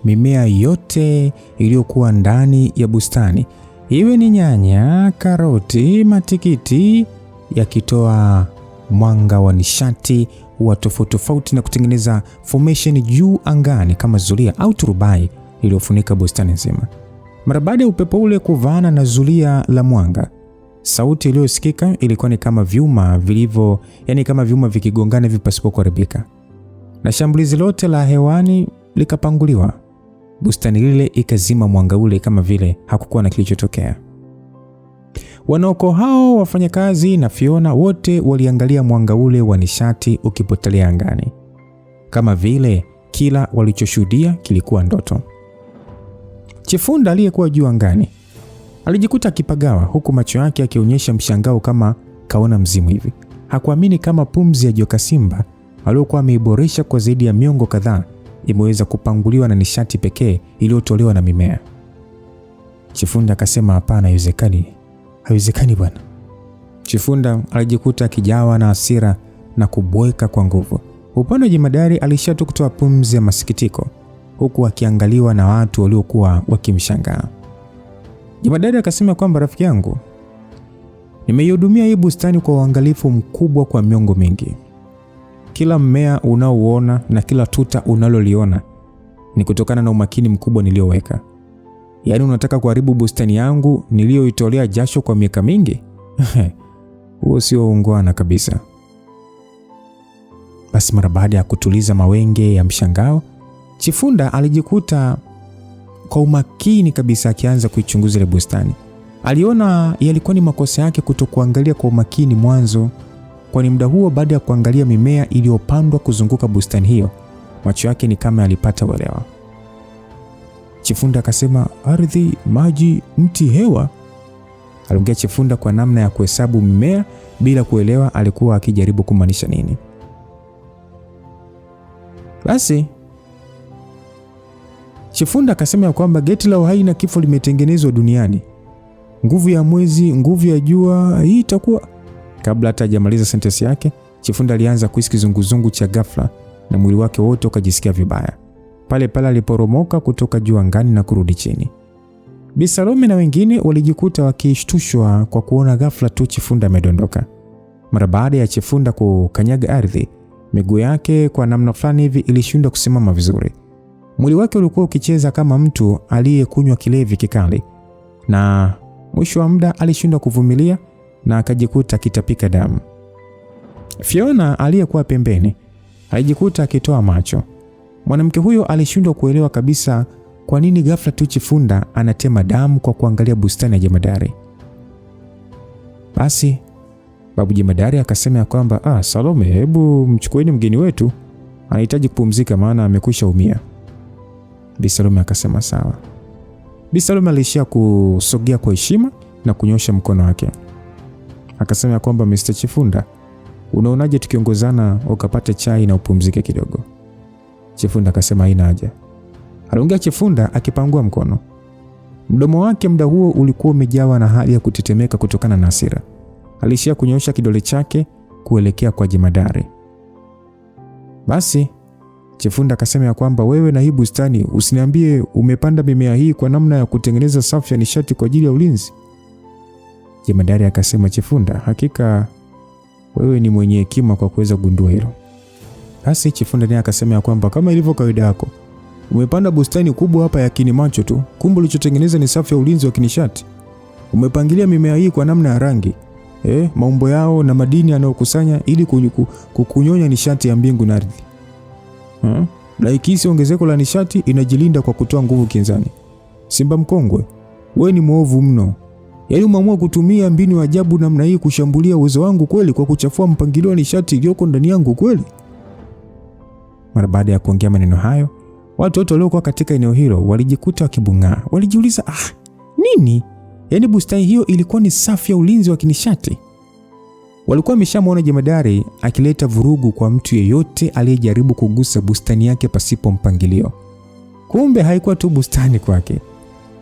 mimea yote iliyokuwa ndani ya bustani, iwe ni nyanya, karoti, matikiti, yakitoa mwanga wa nishati wa tofauti na kutengeneza formation juu angani kama zulia au turubai iliyofunika bustani nzima. Mara baada ya upepo ule kuvaana na zulia la mwanga, sauti iliyosikika ilikuwa ni kama vyuma kama vyuma vikigongana vipasipo kuharibika. Na shambulizi lote la hewani likapanguliwa. Bustani lile ikazima mwanga ule kama vile hakukuwa na kilichotokea. Wanaoko hao, wafanyakazi na Fiona, wote waliangalia mwanga ule wa nishati ukipotelea angani, kama vile kila walichoshuhudia kilikuwa ndoto. Chifunda aliyekuwa juu angani alijikuta akipagawa, huku macho yake akionyesha mshangao kama kaona mzimu hivi. Hakuamini kama pumzi ya joka simba aliyokuwa ameiboresha kwa zaidi ya miongo kadhaa imeweza kupanguliwa na nishati pekee iliyotolewa na mimea. Chifunda akasema, hapana, haiwezekani bwana. Chifunda alijikuta akijawa na hasira na kubweka kwa nguvu. Upande wa jemadari alishatu kutoa pumzi ya masikitiko, huku akiangaliwa na watu waliokuwa wakimshangaa. Jemadari akasema kwamba, rafiki yangu, nimeihudumia hii bustani kwa uangalifu mkubwa kwa miongo mingi. Kila mmea unaouona na kila tuta unaloliona ni kutokana na umakini mkubwa nilioweka. Yaani unataka kuharibu bustani yangu niliyoitolea jasho kwa miaka mingi? Huo sio ungwana kabisa. Basi mara baada ya kutuliza mawenge ya mshangao, Chifunda alijikuta kwa umakini kabisa akianza kuichunguza ile bustani. Aliona yalikuwa ni makosa yake kutokuangalia kwa umakini mwanzo, kwani muda huo baada ya kuangalia mimea iliyopandwa kuzunguka bustani hiyo, macho yake ni kama alipata uelewa. Chifunda akasema, ardhi, maji, mti, hewa. Aliongea Chifunda kwa namna ya kuhesabu mimea bila kuelewa alikuwa akijaribu kumaanisha nini. Basi Chifunda akasema kwamba geti la uhai na kifo limetengenezwa duniani. Nguvu ya mwezi, nguvu ya jua, hii itakuwa. Kabla hata hajamaliza sentensi yake, Chifunda alianza kuhisi kizunguzungu cha ghafla na mwili wake wote ukajisikia vibaya. Pale pale aliporomoka kutoka juu angani na kurudi chini. Bi Salome na wengine walijikuta wakishtushwa kwa kuona ghafla tu Chifunda amedondoka. Mara baada ya Chifunda kukanyaga ardhi, miguu yake kwa namna fulani hivi ilishindwa kusimama vizuri. Mwili wake ulikuwa ukicheza kama mtu aliyekunywa kilevi kikali, na mwisho wa muda alishindwa kuvumilia na akajikuta akitapika damu. Fiona aliyekuwa pembeni alijikuta akitoa macho. Mwanamke huyo alishindwa kuelewa kabisa kwa nini ghafla tu Chifunda anatema damu kwa kuangalia bustani ya jemadari. Basi babu jemadari akasema kwamba, Salome, hebu mchukueni mgeni wetu, anahitaji kupumzika maana amekwisha umia. Bi Salome akasema sawa. Bi Salome alishia kusogea kwa heshima na kunyosha mkono wake. Akasema kwamba, Mr. Chifunda, unaonaje tukiongozana ukapate chai na upumzike kidogo? Chifunda akasema haina haja. aliongea Chifunda akipangua mkono. Mdomo wake muda huo ulikuwa umejawa na hali ya kutetemeka kutokana na hasira. Alishia kunyoosha kidole chake kuelekea kwa jemadari. Basi Chifunda akasema ya kwamba wewe na hii bustani usiniambie umepanda mimea hii kwa namna ya kutengeneza safu ya nishati kwa ajili ya ulinzi. Jemadari akasema, Chifunda, hakika wewe ni mwenye hekima kwa kuweza kugundua hilo. Basi Chifunda naye akasema ya kwamba kama ilivyo kawaida yako, umepanda bustani kubwa hapa ya kinimacho tu, kumbe ulichotengeneza ni safu ya ulinzi wa kinishati. Umepangilia mimea hii kwa namna ya rangi, maumbo yao na madini yanayokusanya ili kunyonya nishati ya mbingu na ardhi. Laikisi ongezeko la nishati inajilinda kwa kutoa nguvu kinzani. Simba mkongwe, wewe ni mwovu mno. Yaani umeamua kutumia mbinu ya ajabu namna hii kushambulia uwezo wangu kweli, kwa kuchafua mpangilio wa nishati iliyoko ndani yangu kweli? Mara baada ya kuongea maneno hayo, watu wote waliokuwa katika eneo hilo walijikuta wakibung'aa. Walijiuliza, nini? Yaani bustani hiyo ilikuwa ni safu ya ulinzi wa kinishati? Walikuwa wameshamwona jemadari akileta vurugu kwa mtu yeyote aliyejaribu kugusa bustani yake pasipo mpangilio. Kumbe haikuwa tu bustani kwake.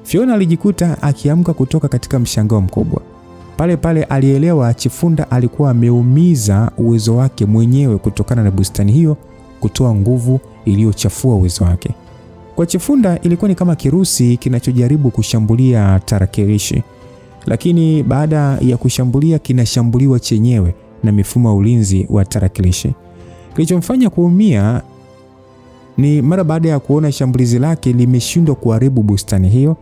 Fiona alijikuta akiamka kutoka katika mshangao mkubwa. Pale pale alielewa Chifunda alikuwa ameumiza uwezo wake mwenyewe kutokana na bustani hiyo kutoa nguvu iliyochafua uwezo wake. Kwa Chifunda ilikuwa ni kama kirusi kinachojaribu kushambulia tarakilishi, lakini baada ya kushambulia kinashambuliwa chenyewe na mifumo ya ulinzi wa tarakilishi. Kilichomfanya kuumia ni mara baada ya kuona shambulizi lake limeshindwa kuharibu bustani hiyo,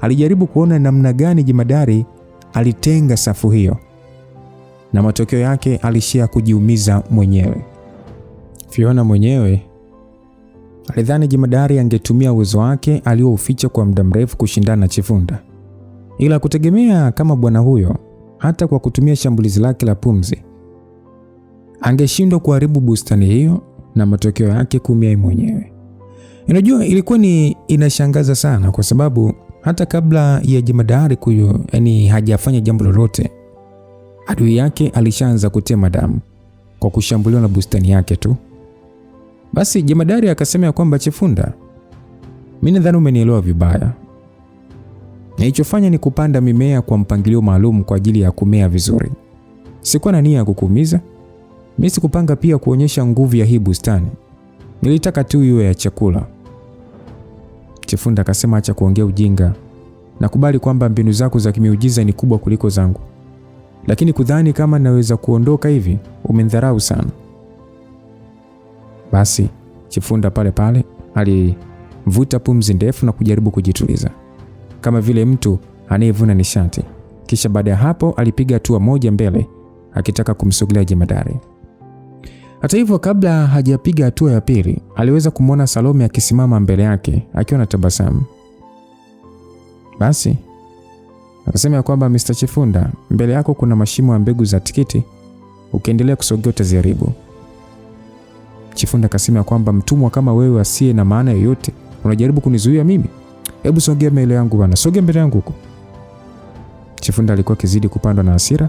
alijaribu kuona namna gani jemadari alitenga safu hiyo, na matokeo yake alishia kujiumiza mwenyewe. Fiona mwenyewe alidhani jemadari angetumia uwezo wake aliouficha kwa muda mrefu kushindana na Chifunda, ila kutegemea kama bwana huyo hata kwa kutumia shambulizi lake la pumzi angeshindwa kuharibu bustani hiyo na matokeo yake kuumia mwenyewe. Unajua, ilikuwa ni inashangaza sana kwa sababu hata kabla ya jemadari hajafanya jambo lolote, adui yake alishaanza kutema damu kwa kushambuliwa na bustani yake tu. Basi jemadari akasema ya kwamba, Chifunda, mimi nadhani umenielewa vibaya. Nilichofanya ni kupanda mimea kwa mpangilio maalum kwa ajili ya kumea vizuri. Sikuwa na nia ya kukuumiza. Mimi sikupanga pia kuonyesha nguvu ya hii bustani. Nilitaka tu iwe ya chakula. Chifunda akasema, acha kuongea ujinga. Nakubali kwamba mbinu zako za kimiujiza ni kubwa kuliko zangu. Lakini kudhani kama naweza kuondoka hivi, umenidharau sana. Basi Chifunda pale pale alivuta pumzi ndefu na kujaribu kujituliza, kama vile mtu anayevuna nishati. Kisha baada ya hapo alipiga hatua moja mbele akitaka kumsogelea jemadari. Hata hivyo, kabla hajapiga hatua ya pili, aliweza kumwona Salome akisimama mbele yake akiwa na tabasamu. Basi akasema kwamba, Mr. Chifunda, mbele yako kuna mashimo ya mbegu za tikiti, ukiendelea kusogea utaziharibu. Chifunda akasema kwamba, mtumwa kama wewe asiye na maana yoyote unajaribu kunizuia mimi? Hebu sogea mbele yangu bwana, sogea mbele yangu huko. Chifunda alikuwa kizidi kupandwa na hasira.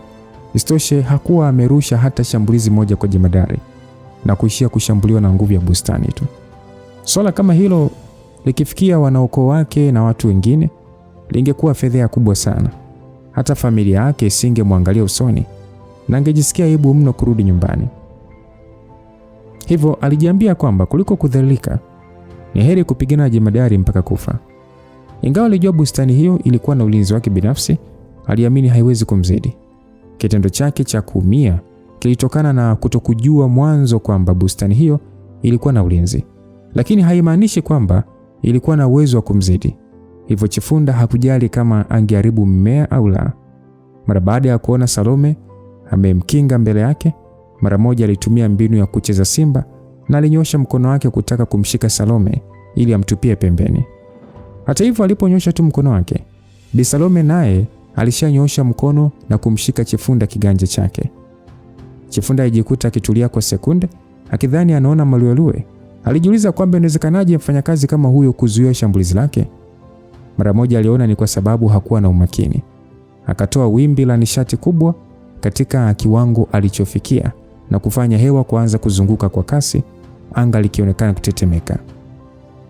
Isitoshe hakuwa amerusha hata shambulizi moja kwa jemadari na kuishia kushambuliwa na nguvu ya bustani tu. Swala kama hilo likifikia wanaokoo wake na watu wengine, lingekuwa fedheha kubwa sana. Hata familia yake isingemwangalia usoni na angejisikia aibu mno kurudi nyumbani. Hivyo alijiambia kwamba kuliko kudhalilika, ni heri kupigana na jemadari mpaka kufa. Ingawa alijua bustani hiyo ilikuwa na ulinzi wake binafsi, aliamini haiwezi kumzidi. Kitendo chake cha kuumia kilitokana na kutokujua mwanzo kwamba bustani hiyo ilikuwa na ulinzi, lakini haimaanishi kwamba ilikuwa na uwezo wa kumzidi. Hivyo Chifunda hakujali kama angeharibu mmea au la. Mara baada ya kuona Salome amemkinga mbele yake, mara moja alitumia mbinu ya kucheza simba na alinyosha mkono wake kutaka kumshika Salome ili amtupie pembeni. Hata hivyo, aliponyosha tu mkono wake, Bi Salome naye alishanyosha mkono na kumshika Chifunda kiganja chake. Chifunda alijikuta akitulia kwa sekunde akidhani anaona maluelue. Alijiuliza kwamba inawezekanaje mfanyakazi kama huyo kuzuia shambulizi lake. Mara moja aliona ni kwa sababu hakuwa na umakini. Akatoa wimbi la nishati kubwa katika kiwango alichofikia na kufanya hewa kuanza kuzunguka kwa kasi, anga likionekana kutetemeka.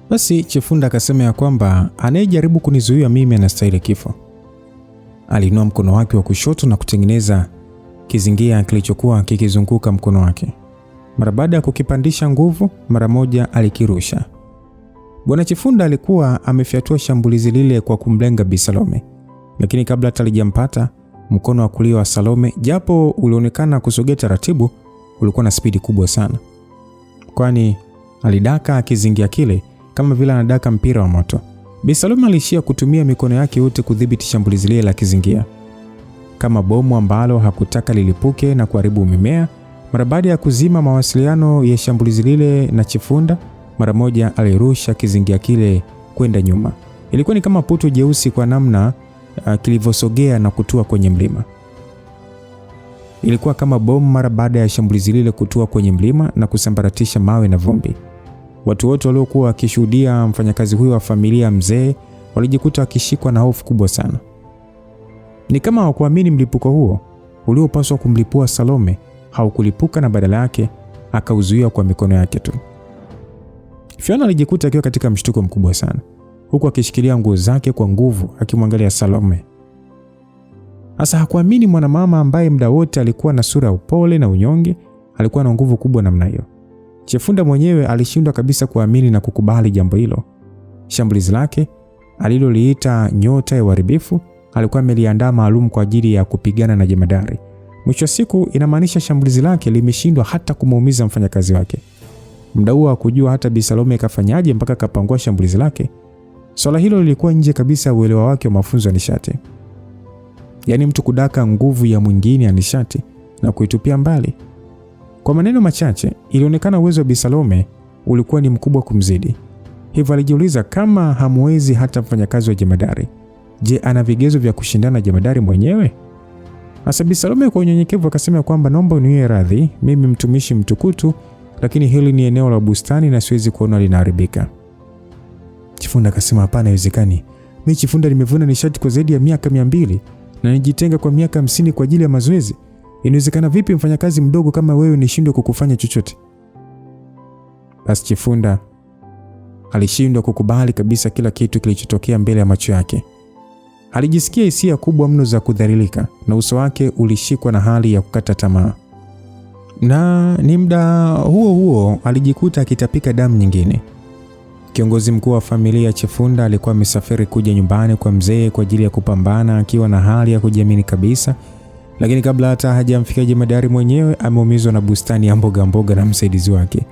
Basi Chifunda akasema ya kwamba anayejaribu kunizuia mimi anastahili kifo. Aliinua mkono wake wa kushoto na kutengeneza kizingia kilichokuwa kikizunguka mkono wake. Mara baada ya kukipandisha nguvu, mara moja alikirusha. Bwana Chifunda alikuwa amefyatua shambulizi lile kwa kumlenga Bi Salome, lakini kabla hata alijampata, mkono wa kulia wa Salome, japo ulionekana kusogea taratibu, ulikuwa na spidi kubwa sana, kwani alidaka kizingia kile kama vile anadaka mpira wa moto. Bi Salome alishia kutumia mikono yake yote kudhibiti shambulizi lile la kizingia, kama bomu ambalo hakutaka lilipuke na kuharibu mimea. Mara baada ya kuzima mawasiliano ya shambulizi lile na Chifunda, mara moja alirusha kizingia kile kwenda nyuma. Ilikuwa ni kama puto jeusi kwa namna kilivyosogea na kutua kwenye mlima. Ilikuwa kama bomu mara baada ya shambulizi lile kutua kwenye mlima na kusambaratisha mawe na vumbi. Watu wote waliokuwa wakishuhudia mfanyakazi huyo wa familia mzee walijikuta wakishikwa na hofu kubwa sana. Ni kama hawakuamini mlipuko huo uliopaswa kumlipua Salome haukulipuka, na badala yake akauzuia kwa mikono yake tu. Fiona alijikuta akiwa katika mshtuko mkubwa sana, huku akishikilia nguo zake kwa nguvu akimwangalia Salome. Asa hakuamini mwanamama ambaye muda wote alikuwa na sura ya upole na unyonge alikuwa na nguvu kubwa namna hiyo. Chifunda mwenyewe alishindwa kabisa kuamini na kukubali jambo hilo. Shambulizi lake aliloliita nyota ya uharibifu alikuwa ameliandaa maalum kwa ajili ya kupigana na jemadari. Mwisho wa siku inamaanisha shambulizi lake limeshindwa hata kumuumiza mfanyakazi wake. Muda huo hakujua hata Bi Salome kafanyaje mpaka kapangua shambulizi lake. Swala hilo lilikuwa nje kabisa ya uelewa wake wa mafunzo ya nishati. Yaani mtu kudaka nguvu ya mwingine ya nishati na kuitupia mbali. Kwa maneno machache, ilionekana uwezo wa Bi Salome ulikuwa ni mkubwa kumzidi. Hivyo alijiuliza kama hamwezi hata mfanyakazi wa jemadari, je, ana vigezo vya kushindana jemadari mwenyewe? Asa Bi Salome kwa unyenyekevu akasema kwamba naomba uniwie radhi, mimi mtumishi mtukutu, lakini hili ni eneo la bustani na siwezi kuona linaharibika. Chifunda akasema hapana, haiwezekani. Mimi Chifunda nimevuna nishati kwa zaidi ya miaka 200 na nijitenga kwa miaka 50 kwa ajili ya mazoezi. Inawezekana vipi mfanyakazi mdogo kama wewe nishindwe kukufanya chochote? Basi Chifunda alishindwa kukubali kabisa kila kitu kilichotokea mbele ya macho yake. Alijisikia hisia kubwa mno za kudhalilika na uso wake ulishikwa na hali ya kukata tamaa. Na ni muda huo huo alijikuta akitapika damu nyingine. Kiongozi mkuu wa familia Chifunda alikuwa amesafiri kuja nyumbani kwa mzee kwa ajili ya kupambana akiwa na hali ya kujiamini kabisa, lakini kabla hata hajamfikia jemadari mwenyewe ameumizwa na bustani ya mboga mboga na msaidizi wake,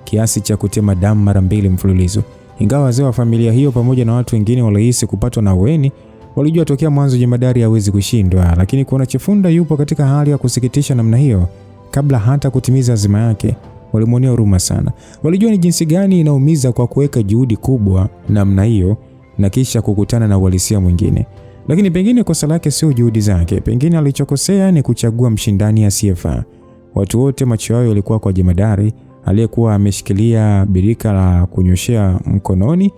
kiasi cha kutema damu mara 2 mfululizo. Ingawa wazee wa familia hiyo pamoja na watu wengine walihisi kupatwa na uweni, walijua tokea mwanzo jemadari hawezi kushindwa, lakini kuona Chifunda yupo katika hali ya kusikitisha namna hiyo kabla hata kutimiza azima yake, walimwonea huruma sana. Walijua ni jinsi gani inaumiza kwa kuweka juhudi kubwa namna hiyo na kisha kukutana na uhalisia mwingine. Lakini pengine kosa lake sio juhudi zake, pengine alichokosea ni kuchagua mshindani asiyefaa. Watu wote macho yao yalikuwa kwa jemadari aliyekuwa ameshikilia birika la kunyoshea mkononi,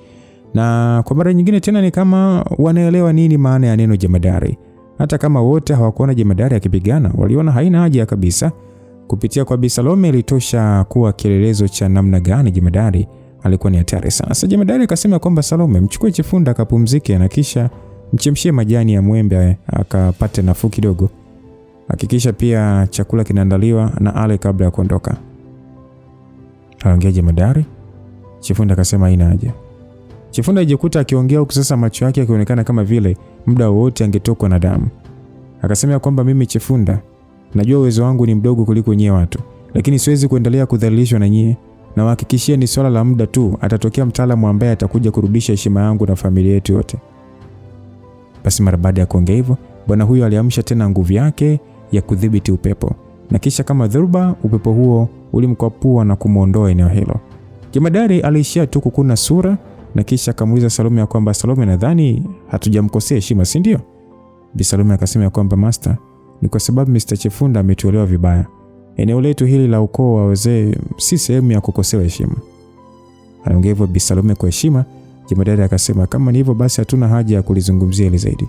na kwa mara nyingine tena ni kama wanaelewa nini maana ya neno jemadari. Hata kama wote hawakuona jemadari akipigana, waliona haina haja kabisa. Kupitia kwa Bi Salome ilitosha kuwa kielelezo cha namna gani jemadari alikuwa ni hatari sana. Sasa jemadari akasema kwamba Salome, mchukue Chifunda akapumzike na kisha mchemshie majani ya mwembe akapate nafuu kidogo. Hakikisha pia chakula kinaandaliwa na ale kabla ya kuondoka. Aliongea jemadari. Chifunda akasema haina haja. Chifunda ajikuta akiongea huku sasa macho yake yakionekana kama vile muda wote angetokwa na damu. Akasema kwamba mimi Chifunda, najua uwezo wangu ni mdogo kuliko nyie watu, lakini siwezi kuendelea kudhalilishwa na nyie, na wahakikishia ni swala la muda tu, atatokea mtaalamu ambaye atakuja kurudisha heshima yangu na familia yetu yote. Basi mara baada ya kuongea hivyo, bwana huyo aliamsha tena nguvu yake ya kudhibiti upepo, na kisha kama dhoruba upepo huo ulimkwapua na kumuondoa eneo hilo. Jemadari aliishia tu kukuna sura na kisha akamuuliza Salome kwamba Salome, nadhani hatujamkosea heshima, si ndio? Bi Salome akasema kwamba master, ni kwa sababu Mr. Chifunda ametuelewa vibaya. Eneo letu hili la ukoo wa wazee si sehemu ya kukosewa heshima. Aliongea hivyo Bi Salome kwa heshima. Jemadari akasema kama ni hivyo basi hatuna haja ya kulizungumzia hili zaidi.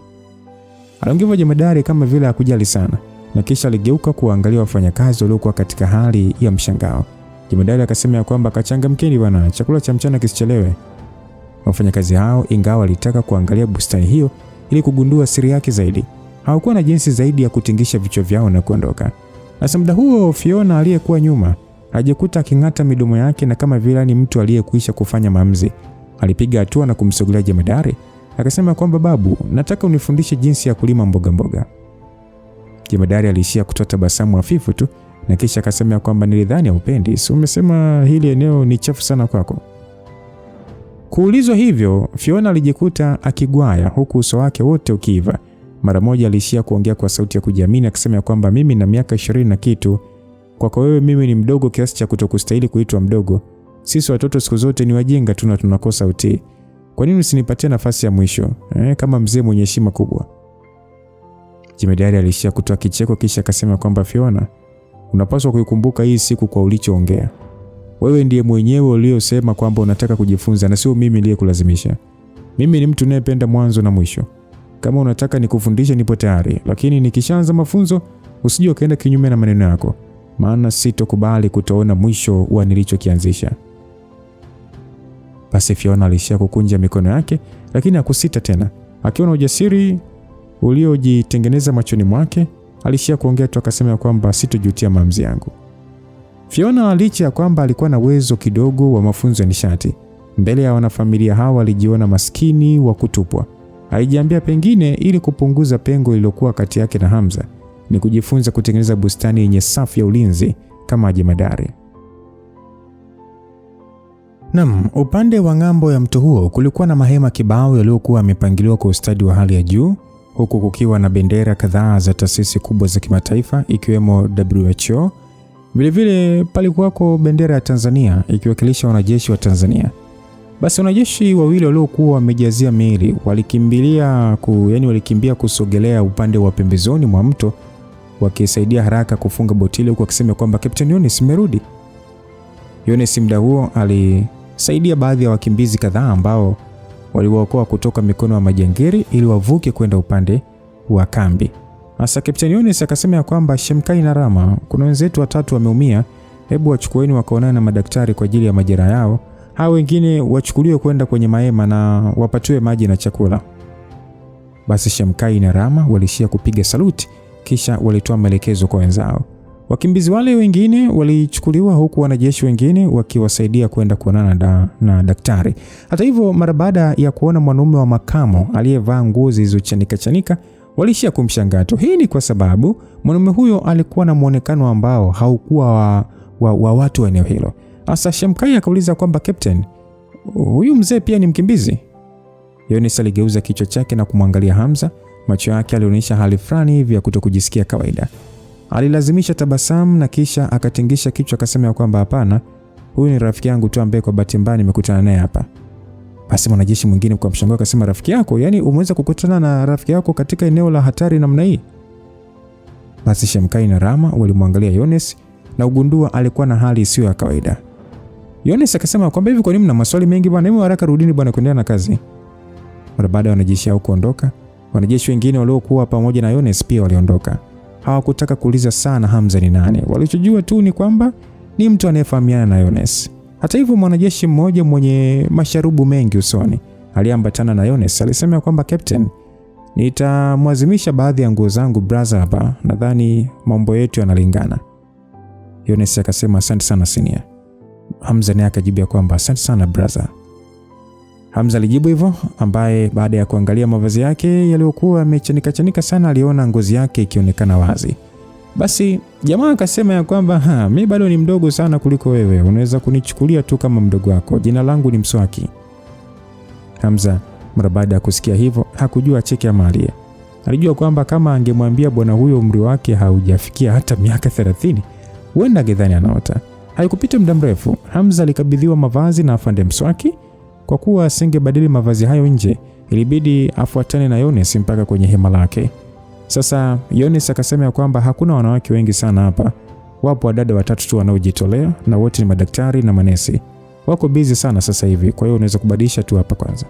Aliongea hivyo jemadari kama vile hakujali sana, na kisha aligeuka kuangalia wafanyakazi waliokuwa katika hali ya mshangao. Jemadari akasema kwamba kachangamkeni bwana, chakula cha mchana kisichelewe. Wafanyakazi hao, ingawa walitaka kuangalia bustani hiyo ili kugundua siri yake zaidi, hawakuwa na jinsi zaidi ya kutingisha vichwa vyao na kuondoka. Sasa muda huo Fiona aliyekuwa nyuma ajikuta aking'ata midomo yake, na kama vile ni mtu aliyekwisha kufanya maamuzi, alipiga hatua na kumsogelea jemadari akasema kwamba babu, nataka unifundishe jinsi ya kulima mboga mboga. Jemadari aliishia kutoa tabasamu hafifu tu na kisha akasema kwamba nilidhani haupendi, si umesema hili eneo ni chafu sana kwako. Kuulizwa hivyo, Fiona alijikuta akigwaya huku uso wake wote ukiiva. Mara moja aliishia kuongea kwa sauti ya kujiamini akisema kwamba mimi na miaka 20 na kitu, kwako wewe mimi ni mdogo kiasi cha kutokustahili kuitwa mdogo. Sisi watoto siku zote ni wajinga tu na tunakosa utii. Kwa nini usinipatie nafasi ya mwisho kama mzee mwenye heshima kubwa? Jemadari alishia kutoa kicheko kisha akasema kwamba Fiona, unapaswa kuikumbuka hii siku kwa ulichoongea. Wewe ndiye mwenyewe uliosema kwamba unataka kujifunza na sio mimi niliyekulazimisha. Mimi ni mtu ninayependa mwanzo na mwisho. Kama unataka nikufundishe nipo tayari, lakini nikishaanza mafunzo usije ukaenda kinyume na maneno yako, maana sitokubali kutoona mwisho wa nilichokianzisha. Basi Fiona alishia kukunja mikono yake, lakini hakusita tena. Akiona ujasiri uliojitengeneza machoni mwake, alishia kuongea tu akasema kwamba sitojutia maamuzi yangu. Fiona licha ya kwamba alikuwa na uwezo kidogo wa mafunzo ya nishati, mbele ya wanafamilia hawa alijiona maskini wa kutupwa. Alijiambia pengine ili kupunguza pengo lililokuwa kati yake na Hamza ni kujifunza kutengeneza bustani yenye safu ya ulinzi kama jemadari. Upande wa ng'ambo ya mto huo kulikuwa na mahema kibao yaliyokuwa yamepangiliwa kwa ustadi wa hali ya juu, huku kukiwa na bendera kadhaa za taasisi kubwa za kimataifa ikiwemo WHO. Vilevile palikuwako bendera ya Tanzania ikiwakilisha wanajeshi wa Tanzania. Basi wanajeshi wawili waliokuwa wamejazia meli walikimbia kusogelea upande wa pembezoni mwa mto wakisaidia haraka kufunga boti ile, huku akisema kwamba Captain Yones umerudi. Yones muda huo alisaidia baadhi ya wakimbizi kadhaa ambao waliwaokoa kutoka mikono ya majangili ili wavuke kwenda upande wa kambi. Sasa Captain Yones akasema kwamba Shemkai na Rama, kuna wenzetu 3 wameumia, hebu wachukueni wakaonana na madaktari kwa ajili ya majeraha yao. Hao wengine wachukuliwe kwenda kwenye mahema na wapatiwe maji na chakula. Basi Shemkai na Rama walishia kupiga saluti kisha walitoa maelekezo kwa wenzao. Wakimbizi wale wengine walichukuliwa huku wanajeshi wengine wakiwasaidia kwenda kuonana na daktari. Hata hivyo, mara baada ya kuona mwanaume wa makamo aliyevaa nguo zilizochanika walishia kumshangaa tu. Hii ni kwa sababu mwanaume huyo alikuwa na muonekano ambao haukuwa wa watu wa eneo hilo. Asa Shemkai akauliza kwamba Captain, huyu mzee pia ni mkimbizi? Yones aligeuza kichwa chake na kumwangalia Hamza. Macho yake alionyesha hali fulani hivi ya kutokujisikia kawaida. Alilazimisha tabasamu na kisha akatingisha kichwa akasema kwamba hapana, huyu ni rafiki yangu tu ambaye kwa bahati mbaya nimekutana naye hapa. Basi mwanajeshi mwingine kwa mshangao akasema, rafiki yako? Yaani umeweza kukutana na rafiki yako katika eneo la hatari namna hii? Basi Shemkai na Rama walimwangalia Yones na ugundua alikuwa na hali isiyo ya kawaida. Yones akasema kwamba hivi kwa nini mna maswali mengi bwana, hebu haraka rudini bwana kuendelea na kazi. Mara baada ya wanajeshi hao kuondoka, wanajeshi wengine waliokuwa pamoja na Yones pia waliondoka. Hawakutaka kuuliza sana Hamza ni nani. Walichojua tu ni kwamba ni mtu anayefahamiana na Yones. Hata hivyo, mwanajeshi mmoja mwenye masharubu mengi usoni aliambatana na Yones alisema kwamba Captain, nitamwazimisha baadhi ya nguo zangu brother hapa, nadhani mambo yetu yanalingana. Yones akasema asante sana senior. Hamza naye akajibu kwamba asante sana brother. Hamza alijibu hivyo, ambaye baada ya kuangalia mavazi yake yaliyokuwa yamechanika sana aliona ngozi yake ikionekana wazi. Basi jamaa akasema kwamba mimi bado ni mdogo sana kuliko wewe, unaweza kunichukulia tu kama mdogo wako, jina langu ni Mswaki. Hamza mara baada ya kusikia hivyo hakujua acheke ama alie. Alijua kwamba kama angemwambia bwana huyo umri wake haujafikia hata miaka 30, huenda angedhani anaota. Haikupita muda mrefu, Hamza alikabidhiwa mavazi na afande Mswaki. Kwa kuwa asingebadili mavazi hayo nje, ilibidi afuatane na Yones mpaka kwenye hema lake. Sasa Yones akasema kwamba hakuna wanawake wengi sana hapa. Wapo wadada 3 tu wanaojitolea na wote ni madaktari na manesi. Wako busy sana sasa hivi, kwa hiyo unaweza kubadilisha tu hapa kwanza.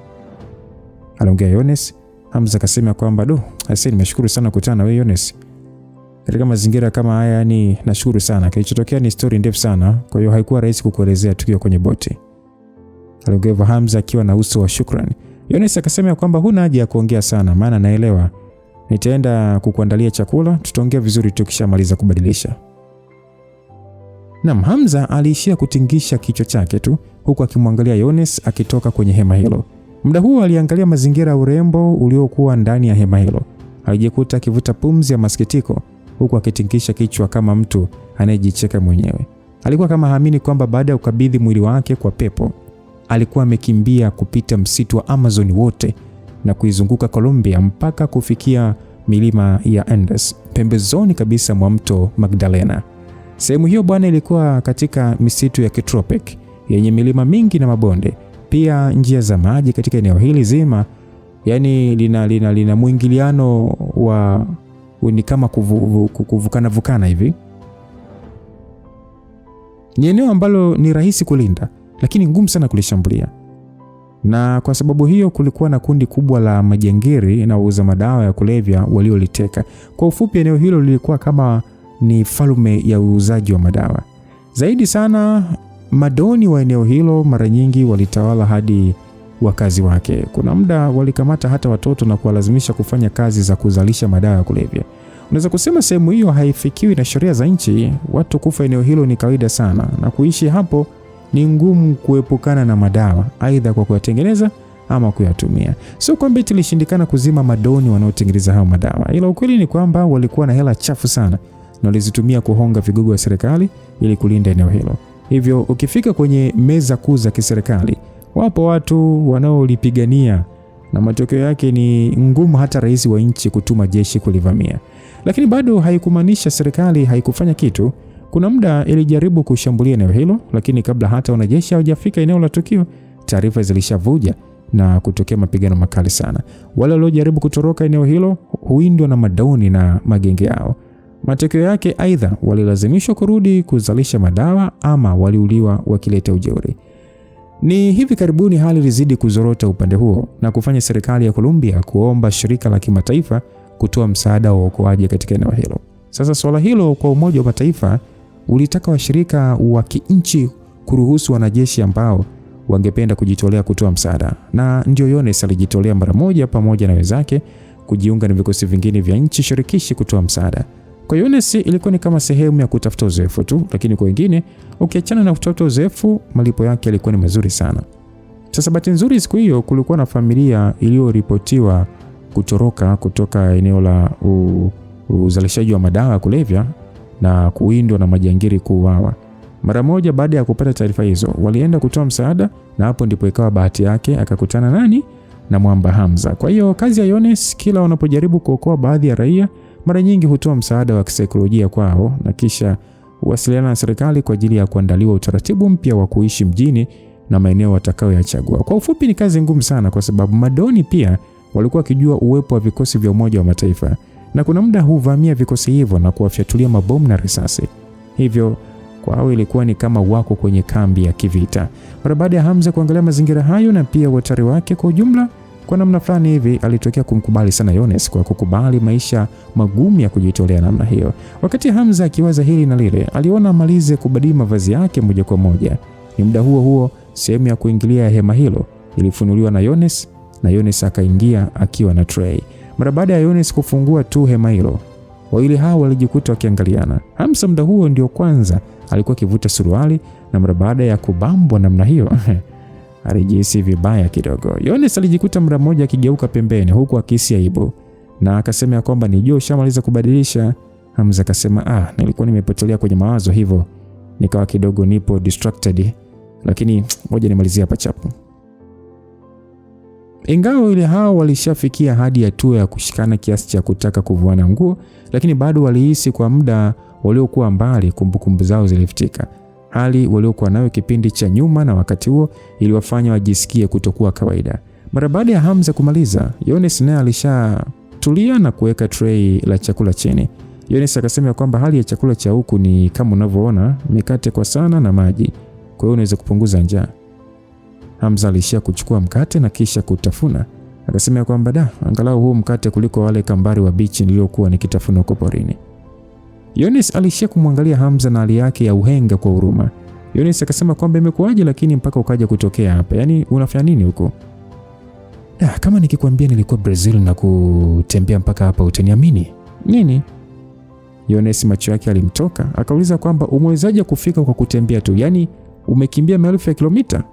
Aliongea Yones. Hamza akasema kwamba nimeshukuru sana kukutana na wewe Yones. Katika mazingira kama haya, yani nashukuru sana. Kilichotokea ni story ndefu sana, kwa hiyo haikuwa rahisi kukuelezea tukio kwenye boti. aliongea Hamza akiwa na uso wa shukrani. Yones akasema kwamba huna haja ya kuongea sana, maana naelewa. Nitaenda kukuandalia chakula, tutaongea vizuri tukishamaliza kubadilisha. Naam, Hamza aliishia kutingisha kichwa chake tu huku akimwangalia Yones akitoka kwenye hema hilo. Muda huo aliangalia mazingira ya urembo uliokuwa ndani ya hema hilo. Alijikuta akivuta pumzi ya masikitiko huku akitingisha kichwa kama mtu anayejicheka mwenyewe. Alikuwa kama haamini kwamba baada ya kukabidhi mwili wake kwa pepo, alikuwa amekimbia kupita msitu wa Amazon wote na kuizunguka Colombia mpaka kufikia milima ya Andes, pembezoni kabisa mwa mto Magdalena. Sehemu hiyo bwana ilikuwa katika misitu ya kitropic yenye milima mingi na mabonde. Pia njia za maji katika eneo hili zima, yani lina mwingiliano wa ni kama kuvukana hivi. Ni eneo ambalo ni rahisi kulinda lakini ngumu sana kulishambulia. Na kwa sababu hiyo kulikuwa na kundi kubwa la majangili na wauza madawa ya kulevya walioliteka. Kwa ufupi, eneo hilo lilikuwa kama ni falme ya uuzaji wa madawa. Zaidi sana, madoni wa eneo hilo mara nyingi walitawala hadi wakazi wake. Kuna muda walikamata hata watoto na kuwalazimisha kufanya kazi za kuzalisha madawa ya kulevya. Unaweza kusema sehemu hiyo haifikiwi na sheria za nchi. Watu kufa eneo hilo ni kawaida sana, na kuishi hapo ni ngumu kuepukana na madawa, aidha kwa kuyatengeneza ama kuyatumia. Sio kwamba ilishindikana kuzima madoni wanaotengeneza hao madawa, ila ukweli ni kwamba walikuwa na hela chafu sana na walizitumia kuhonga vigogo wa serikali ili kulinda eneo hilo. Hivyo ukifika kwenye meza kuu za kiserikali, wapo watu wanaolipigania na matokeo yake ni ngumu hata rais wa nchi kutuma jeshi kulivamia. Lakini bado haikumaanisha serikali haikufanya kitu. Kuna muda ilijaribu kushambulia eneo hilo, lakini kabla hata wanajeshi hawajafika eneo la tukio, taarifa zilishavuja na kutokea mapigano makali sana. Wale waliojaribu kutoroka eneo hilo huindwa na madoni na magenge yao. Matokeo yake aidha walilazimishwa kurudi kuzalisha madawa ama waliuliwa wakileta ujeuri. Ni hivi karibuni hali ilizidi kuzorota upande huo na kufanya serikali ya Colombia kuomba shirika la kimataifa kutoa msaada wa uokoaji katika eneo hilo. Sasa swala hilo kwa Umoja wa Mataifa ulitaka washirika wa kinchi kuruhusu wanajeshi ambao wangependa kujitolea kutoa msaada, na ndio Yones alijitolea mara moja pamoja na wenzake kujiunga na vikosi vingine vya nchi shirikishi kutoa msaada. Kwa Yones ilikuwa ni kama sehemu ya kutafuta uzoefu tu, lakini kwa wengine ukiachana na kutafuta uzoefu, malipo yake yalikuwa ni mazuri sana. Sasa bahati nzuri siku hiyo kulikuwa na familia iliyoripotiwa kutoroka kutoka eneo la uzalishaji wa madawa ya kulevya na kuwindwa na majangili kuuawa. Mara moja baada ya kupata taarifa hizo, walienda kutoa msaada, na hapo ndipo ikawa bahati yake akakutana nani na mwamba Hamza. Kwa hiyo kazi ya Yones, kila wanapojaribu kuokoa baadhi ya raia, mara nyingi hutoa msaada wa kisaikolojia kwao na kisha huwasiliana na serikali kwa ajili ya kuandaliwa utaratibu mpya wa kuishi mjini na maeneo watakayoyachagua. Kwa ufupi, ni kazi ngumu sana kwa sababu madoni pia walikuwa wakijua uwepo wa vikosi vya Umoja wa Mataifa, na kuna muda huvamia vikosi hivyo na kuwafyatulia mabomu na risasi. Hivyo kwao ilikuwa ni kama wako kwenye kambi ya kivita. Mara baada ya Hamza kuangalia mazingira hayo na pia watari wake kwa ujumla, kwa namna fulani hivi alitokea kumkubali sana Yones kwa kukubali maisha magumu ya kujitolea namna hiyo. Wakati Hamza akiwaza hili na lile, aliona amalize kubadili mavazi yake moja kwa moja. Ni muda huo huo sehemu ya kuingilia hema hilo ilifunuliwa na Yones akaingia akiwa na tray. Mara baada ya Yones kufungua tu hema hilo, wawili hao walijikuta wakiangaliana. Hamza muda huo ndio kwanza alikuwa akivuta suruali, na mara baada ya kubambwa namna hiyo alijihisi vibaya kidogo. Yones alijikuta mara moja akigeuka pembeni huku akihisi aibu na akasema kwamba nijue ushamaliza kubadilisha. Hamza akasema nilikuwa nimepotelea kwenye mawazo, hivyo nikawa kidogo nipo distracted, lakini ngoja nimalizie hapa chapu. Ingawa ile hao walishafikia hadi hatua ya kushikana kiasi cha kutaka kuvuana nguo, lakini bado walihisi kwa muda waliokuwa mbali kumbukumbu zao zilifutika. Hali waliokuwa nayo kipindi cha nyuma na wakati huo iliwafanya wajisikie kutokuwa kawaida. Mara baada ya Hamza kumaliza, Yones naye alishatulia na kuweka tray la chakula chini. Yones akasema kwamba hali ya chakula cha huku ni kama unavyoona, mikate kwa sana na maji, kwa hiyo unaweza kupunguza njaa. Hamza alishia kuchukua mkate na kisha kutafuna. Akasema kwamba angalau huu mkate kuliko wale kambari wa bichi niliokuwa nikitafuna huko porini. Yones alishia kumwangalia Hamza na hali yake ya uhenga kwa huruma. Yones akasema kwamba imekuwaje lakini mpaka ukaja kutokea hapa? Yaani unafanya nini huko? Kama nikikwambia nilikuwa Brazil na kutembea mpaka hapa utaniamini? Nini? Yones macho yake alimtoka, akauliza kwamba umewezaje kufika kwa kutembea tu? Yaani umekimbia maelfu ya kilomita?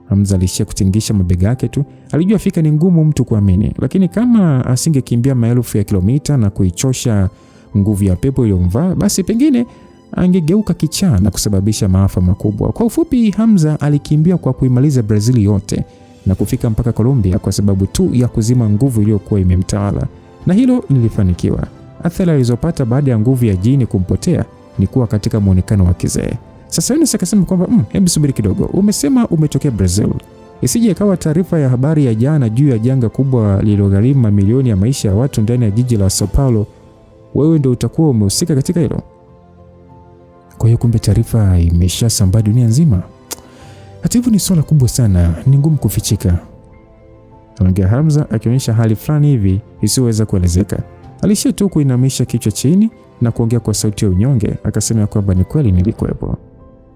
Hamza alishia kutingisha mabega yake tu. Alijua fika ni ngumu mtu kuamini, lakini kama asingekimbia maelfu ya kilomita na kuichosha nguvu ya pepo iliyomvaa, basi pengine angegeuka kichaa na kusababisha maafa makubwa. Kwa ufupi, Hamza alikimbia kwa kuimaliza Brazil yote na kufika mpaka Colombia kwa sababu tu ya kuzima nguvu iliyokuwa imemtawala, na hilo lilifanikiwa. Athari alizopata baada ya nguvu ya jini kumpotea ni kuwa katika muonekano wa kizee. Sasa Yones akasema kwamba hebu subiri kidogo, umesema umetokea Brazil, isije ikawa taarifa ya habari ya jana juu ya janga kubwa lililogharimu mamilioni ya maisha ya watu ndani ya jiji la Sao Paulo, wewe ndio utakuwa umehusika katika hilo? Kwa hiyo kumbe taarifa imeshasambaa dunia nzima. Hata hivyo ni swala kubwa sana, ni ngumu kufichika, anaongea Hamza akionyesha hali fulani hivi isiyoweza kuelezeka. Alishia tu kuinamisha kichwa chini na kuongea kwa sauti ya unyonge, akasema kwamba ni kweli nilikuwepo.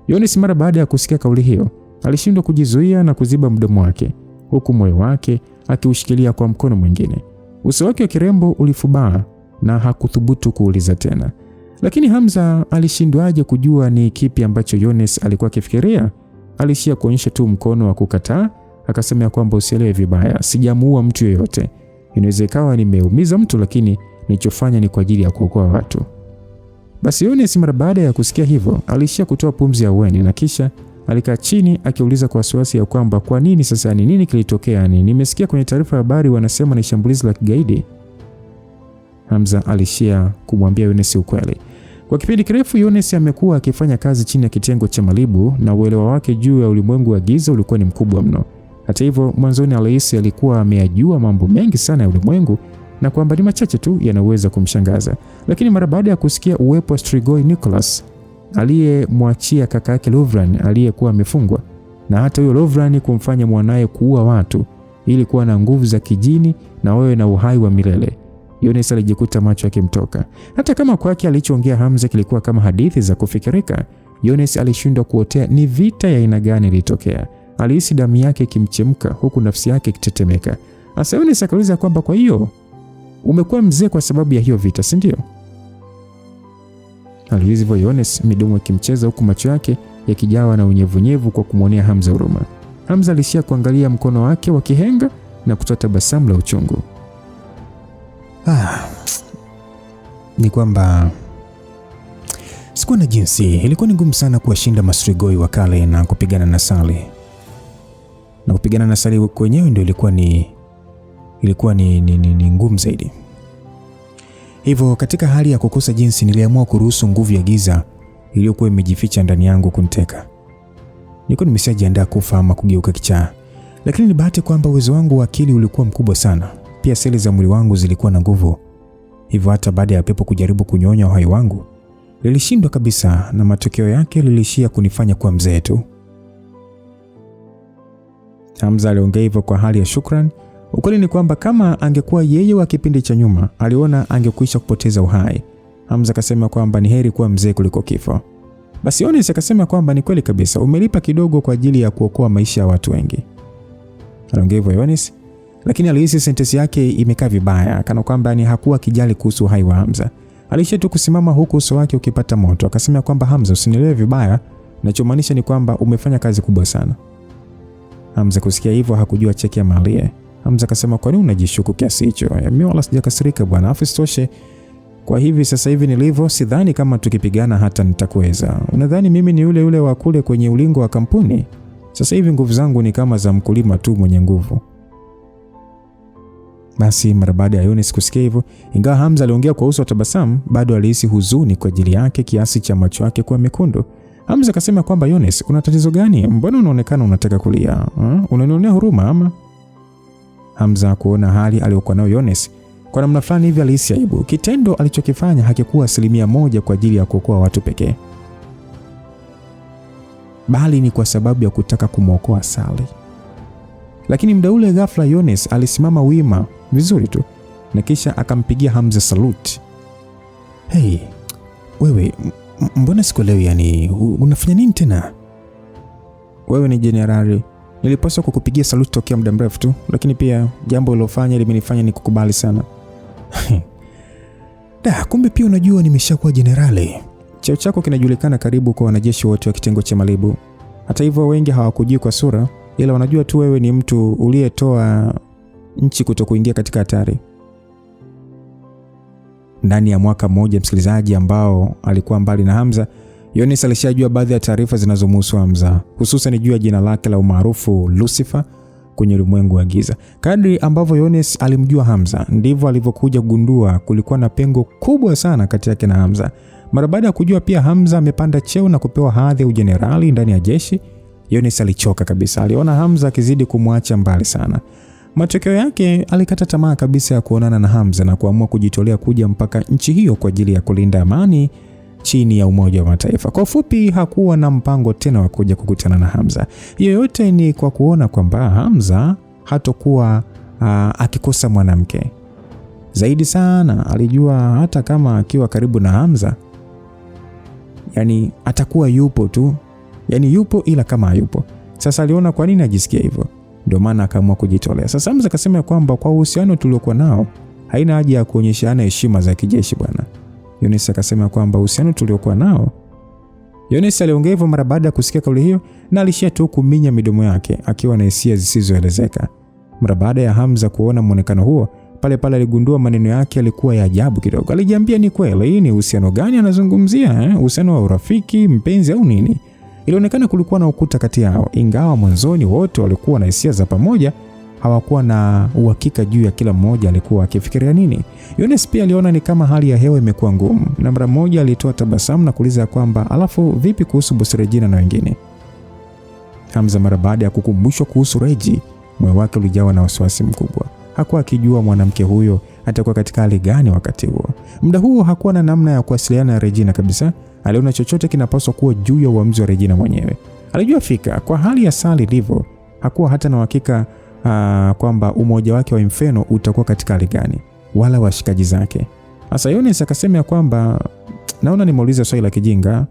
Yones mara baada ya kusikia kauli hiyo alishindwa kujizuia na kuziba mdomo wake, huku moyo wake akiushikilia kwa mkono mwingine. Uso wake wa kirembo ulifubaa na hakuthubutu kuuliza tena. Lakini Hamza alishindwaje kujua ni kipi ambacho Yones alikuwa akifikiria? Alishia kuonyesha tu mkono wa kukataa, akasema kwamba usielewe vibaya, sijamuua mtu yeyote. Inaweza ikawa nimeumiza mtu, lakini nilichofanya ni kwa ajili ya kuokoa watu. Basi Yones mara baada ya kusikia hivyo alishia kutoa pumzi ya uweni na kisha alikaa chini akiuliza kwa wasiwasi ya kwamba kwa nini sasa, ni nini kilitokea? Nimesikia kwenye taarifa ya habari wanasema ni shambulizi la kigaidi. Hamza alishia kumwambia Yones ukweli. Kwa kipindi kirefu Yones amekuwa akifanya kazi chini ya kitengo cha Malibu na uelewa wake juu ya ulimwengu wa giza ulikuwa ni mkubwa mno. Hata hivyo, mwanzoni alihisi alikuwa ameyajua mambo mengi sana ya ulimwengu na kwamba ni machache tu yanaweza kumshangaza. Lakini mara baada ya kusikia uwepo wa Strigoi Nicholas aliyemwachia kaka yake Lovran aliyekuwa amefungwa, na hata huyo Lovran kumfanya mwanae kuua watu ili kuwa na nguvu za kijini na wewe na uhai wa milele, Yones alijikuta macho yakimtoka. Hata kama kwake alichoongea Hamza kilikuwa kama hadithi za kufikirika, Yones alishindwa kuotea ni vita ya aina gani ilitokea. Alihisi damu yake ikimchemka huku nafsi yake ikitetemeka. Asa Yones akauliza kwamba kwa hiyo umekuwa mzee kwa sababu ya hiyo vita, si ndio? Aliuliza hivyo Yones, midomo ikimcheza huku macho yake yakijawa na unyevunyevu kwa kumwonea Hamza huruma. Hamza alishia kuangalia mkono wake wa kihenga na kutoa tabasamu la uchungu. Ni kwamba sikuwa na jinsi, ilikuwa ni ngumu sana kuwashinda Mastrigoi wa kale na kupigana na Sali. Na kupigana na Sali kwenyewe ndio ilikuwa ni ngumu zaidi. Hivyo katika hali ya kukosa jinsi niliamua kuruhusu nguvu ya giza iliyokuwa imejificha ndani yangu kuniteka. Nilikuwa nimeshajiandaa kufa ama kugeuka kichaa. Lakini ni bahati kwamba uwezo wangu wa akili ulikuwa mkubwa sana. Pia seli za mwili wangu zilikuwa na nguvu. Hivyo hata baada ya pepo kujaribu kunyonya uhai wangu, lilishindwa kabisa na matokeo yake lilishia kunifanya kuwa mzee tu. Hamza aliongea hivyo kwa hali ya shukrani. Ukweli ni kwamba kama angekuwa yeye wa kipindi cha nyuma, aliona angekwisha kupoteza uhai. Hamza akasema kwamba ni heri kuwa mzee kuliko kifo. Basi Yones akasema kwamba ni kweli kabisa, umelipa kidogo kwa ajili ya kuokoa maisha ya watu wengi. Aliongea hivyo Yones, lakini alihisi sentensi yake imekaa vibaya, kana kwamba ni hakuwa kijali kuhusu uhai wa Hamza. Alishia tu kusimama huku uso wake ukipata moto. Akasema kwamba Hamza, usinielewe vibaya, ninachomaanisha ni kwamba umefanya kazi kubwa sana. Hamza kusikia hivyo hakujua cheki ya malie. Hamza akasema kwa nini unajishuku kiasi hicho? Mimi wala sijakasirika bwana, afisitoshe kwa hivi sasa hivi nilivyo sidhani kama tukipigana hata nitakuweza. Unadhani mimi ni yule wa kule kwenye ulingo wa kampuni? Sasa hivi nguvu zangu ni kama za mkulima tu mwenye nguvu. Basi mara baada ya Yones kusikia hivyo, ingawa Hamza aliongea kwa uso wa tabasamu, bado alihisi huzuni kwa ajili yake kiasi cha macho yake kuwa mekundu. Hamza akasema kwamba Yones, una tatizo gani? Mbona unaonekana unataka kulia? Unanionea huruma ama? Hamza kuona hali aliyokuwa nayo Yones, kwa namna fulani hivi alihisi aibu. Kitendo alichokifanya hakikuwa 100% kwa ajili ya kuokoa watu pekee, bali ni kwa sababu ya kutaka kumwokoa Sali. Lakini muda ule ghafla Yones alisimama wima vizuri tu na kisha akampigia Hamza salute. Hey, wewe Mbona sikuelewi, yani unafanya nini tena? Wewe ni jenerali, nilipaswa kukupigia saluti tokea muda mrefu tu, lakini pia jambo ulilofanya limenifanya nikukubali sana. Kumbe pia unajua nimeshakuwa jenerali. Cheo chako kinajulikana karibu kwa wanajeshi wote wa kitengo cha Malibu. Hata hivyo wengi hawakujui kwa sura, ila wanajua tu wewe ni mtu uliyetoa nchi kutokuingia katika hatari. Ndani ya mwaka mmoja, msikilizaji, ambao alikuwa mbali na Hamza, Yones alishajua baadhi ya taarifa zinazomhusu Hamza, hususan juu ya jina lake la umaarufu Lucifer kwenye ulimwengu wa giza. Kadri ambavyo Yones alimjua Hamza, ndivyo alivyokuja kugundua kulikuwa na pengo kubwa sana kati yake na Hamza. Mara baada ya kujua pia Hamza amepanda cheo na kupewa hadhi ya ujenerali ndani ya jeshi, Yones alichoka kabisa. Aliona Hamza akizidi kumwacha mbali sana. Matokeo yake alikata tamaa kabisa ya kuonana na Hamza na kuamua kujitolea kuja mpaka nchi hiyo kwa ajili ya kulinda amani chini ya Umoja wa Mataifa. Kwa ufupi, hakuwa na mpango tena wa kuja kukutana na Hamza. Hiyo yote ni kwa kuona kwamba Hamza hatakuwa akikosa mwanamke. Zaidi sana alijua hata kama akiwa karibu na Hamza, yani atakuwa yupo tu. Yani yupo ila kama hayupo. Sasa aliona kwa nini ajisikia hivyo. Ndio maana akaamua kujitolea. Sasa Hamza akasema kwamba kwa uhusiano tuliokuwa nao haina haja ya kuonyeshana heshima za kijeshi bwana. Yones akasema kwamba uhusiano tuliokuwa nao. Yones aliongea hivyo mara baada ya kusikia kauli hiyo na alishia tu kuminya midomo yake akiwa na hisia zisizoelezeka. Mara baada ya Hamza kuona muonekano huo, pale aligundua maneno yake yalikuwa ya ajabu kidogo. Alijiambia ni kweli, ni uhusiano gani anazungumzia? Uhusiano wa urafiki, mpenzi au nini? Ilionekana kulikuwa na ukuta kati yao, ingawa mwanzoni wote walikuwa na hisia za pamoja, hawakuwa na uhakika juu ya kila mmoja alikuwa akifikiria nini. Yones pia aliona ni kama hali ya hewa imekuwa ngumu, na mara moja alitoa tabasamu na kuuliza kwamba alafu vipi kuhusu Boss Regina na wengine? Hamza mara baada ya kukumbushwa kuhusu Regi, moyo wake ulijawa na wasiwasi mkubwa. Hakuwa akijua mwanamke huyo atakuwa katika hali gani wakati huo. Muda huo hakuwa na namna ya kuwasiliana na Regina kabisa. Aliona chochote kinapaswa kuwa juu ya uamuzi wa Regina mwenyewe. Alijua fika kwa hali ya Sally ilivyo, hakuwa hata na uhakika kwamba umoja wake wa Inferno utakuwa katika hali gani, wala washikaji zake. Sasa Yones akasema kwamba naona nimeuliza swali la kijinga.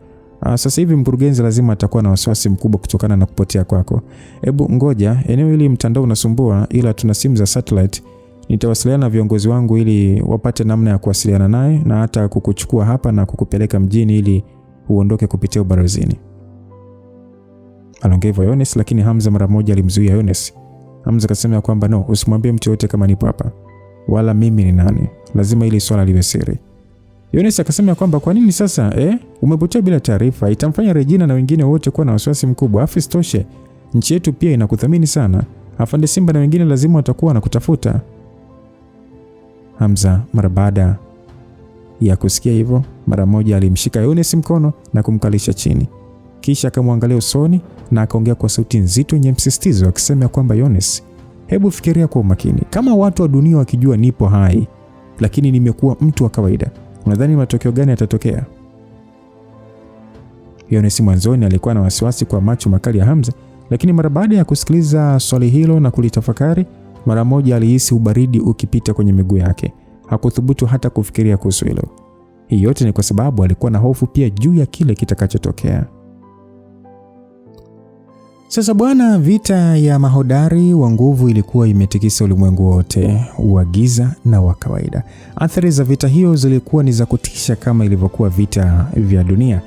Sasa hivi mkurugenzi lazima atakuwa na wasiwasi mkubwa kutokana na kupotea kwako. Hebu ngoja, eneo hili mtandao unasumbua, ila tuna simu za satellite. Nitawasiliana na viongozi wangu ili wapate namna ya kuwasiliana naye na hata kukuchukua hapa na kukupeleka mjini ili uondoke kupitia ubarozini. Aliongea hivyo Yones, lakini Hamza mara moja alimzuia Yones. Hamza akasema kwamba no, usimwambie mtu yote kama nipo hapa, wala mimi ni nani. Lazima ili swala liwe siri. Yones akasema kwamba kwa nini sasa umepotea bila taarifa? Itamfanya Regina na wengine wote kuwa na wasiwasi mkubwa. Afu isitoshe, nchi yetu pia inakuthamini sana. Afande Simba na wengine lazima watakuwa na kutafuta. Hamza mara baada ya kusikia hivyo, mara moja alimshika Yones mkono na kumkalisha chini. Kisha akamwangalia usoni na akaongea kwa sauti nzito yenye msisitizo akisema kwamba Yones, hebu fikiria kwa umakini. Kama watu wa dunia wakijua nipo hai, lakini nimekuwa mtu wa kawaida, unadhani matokeo gani yatatokea? Yones mwanzoni alikuwa na wasiwasi kwa macho makali ya Hamza, lakini mara baada ya kusikiliza swali hilo na kulitafakari, mara moja alihisi ubaridi ukipita kwenye miguu yake. Hakuthubutu hata kufikiria kuhusu hilo. Hii yote ni kwa sababu alikuwa na hofu pia juu ya kile kitakachotokea. Sasa bwana, vita ya mahodari wa nguvu ilikuwa imetikisa ulimwengu wote wa giza na wa kawaida. Athari za vita hiyo zilikuwa ni za kutisha kama ilivyokuwa vita vya dunia.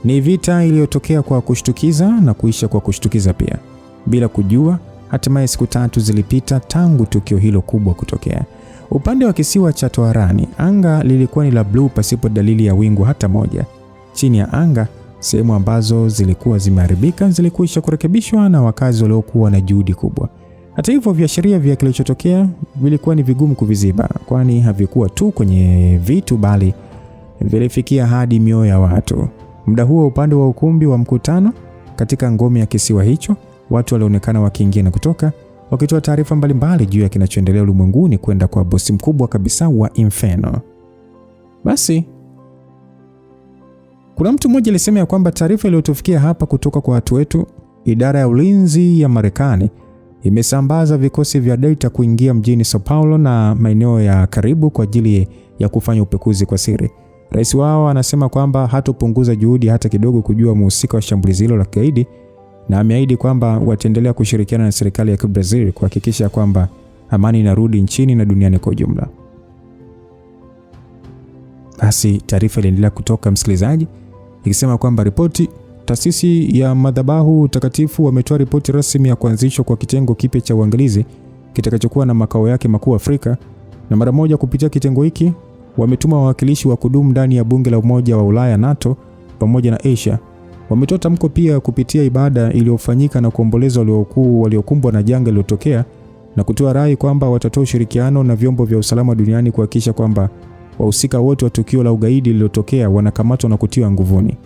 Ni vita iliyotokea kwa kushtukiza na kuisha kwa kushtukiza pia. Bila kujua, hatimaye siku 3 zilipita tangu tukio hilo kubwa kutokea. Upande wa kisiwa cha Toarani, anga lilikuwa ni la blue pasipo dalili ya wingu hata moja. Chini ya anga, sehemu ambazo zilikuwa zimeharibika zilikuisha kurekebishwa na wakazi waliokuwa na juhudi kubwa. Hata hivyo, viashiria vya kilichotokea vilikuwa ni vigumu kuviziba, kwani havikuwa tu kwenye vitu bali vilifikia hadi mioyo ya watu. Muda huo, upande wa ukumbi wa mkutano katika ngome ya kisiwa hicho, watu walionekana wakiingia na kutoka, wakitoa taarifa mbalimbali juu ya kinachoendelea ulimwenguni kwenda kwa bosi mkubwa kabisa wa Inferno. Basi kuna mtu mmoja alisema kwamba taarifa iliyotufikia hapa kutoka kwa watu wetu, idara ya ulinzi ya Marekani imesambaza vikosi vya Delta kuingia mjini Sao Paulo na maeneo ya karibu kwa ajili ya kufanya upekuzi kwa siri. Rais wao anasema kwamba hatopunguza juhudi hata kidogo kujua mhusika wa shambulizi hilo la kigaidi, na ameahidi kwamba wataendelea kushirikiana na serikali ya Brazil kuhakikisha kwamba amani inarudi nchini na duniani kwa ujumla. Basi taarifa iliendelea kutoka, msikilizaji, ikisema kwamba taasisi ya madhabahu takatifu wametoa ripoti rasmi ya kuanzishwa kwa kitengo kipya cha uangalizi kitakachokuwa na makao yake makuu Afrika, na mara moja kupitia kitengo hiki wametuma wawakilishi wa kudumu ndani ya bunge la Umoja wa Ulaya NATO pamoja na Asia. Wametoa tamko pia kupitia ibada iliyofanyika na kuomboleza waliokumbwa na janga lililotokea, na kutoa rai kwamba watatoa ushirikiano na vyombo vya usalama duniani kuhakikisha kwamba wahusika wote wa tukio la ugaidi lililotokea wanakamatwa na kutiwa nguvuni.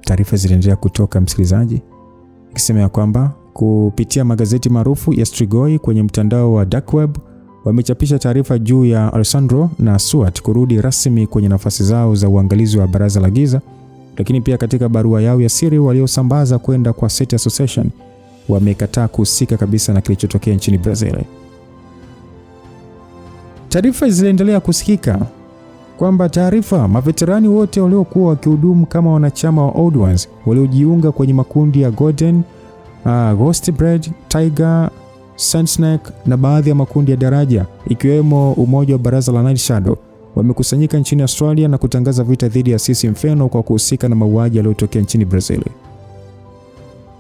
Taarifa ziliendelea kutoka, msikilizaji, ikisema kwamba kupitia magazeti maarufu ya Strigoi kwenye mtandao wa dark web wamechapisha taarifa juu ya Alessandro na Stuart kurudi rasmi kwenye nafasi zao za uangalizi wa Baraza la Giza, lakini pia katika barua yao ya siri waliosambaza kwenda kwa SETI Association wamekataa kuhusika kabisa na kilichotokea nchini Brazil. Taarifa ziliendelea kusikika kwamba maveterani wote waliokuwa wakihudumu kama wanachama wa Old Ones waliojiunga kwenye makundi ya Golden, Ghostbred, Tiger, Sunsnake na baadhi ya makundi ya daraja ikiwemo umoja wa Baraza la Night Shadow wamekusanyika nchini Australia na kutangaza vita dhidi ya Sisi Inferno kwa kuhusika na mauaji yaliyotokea nchini Brazil.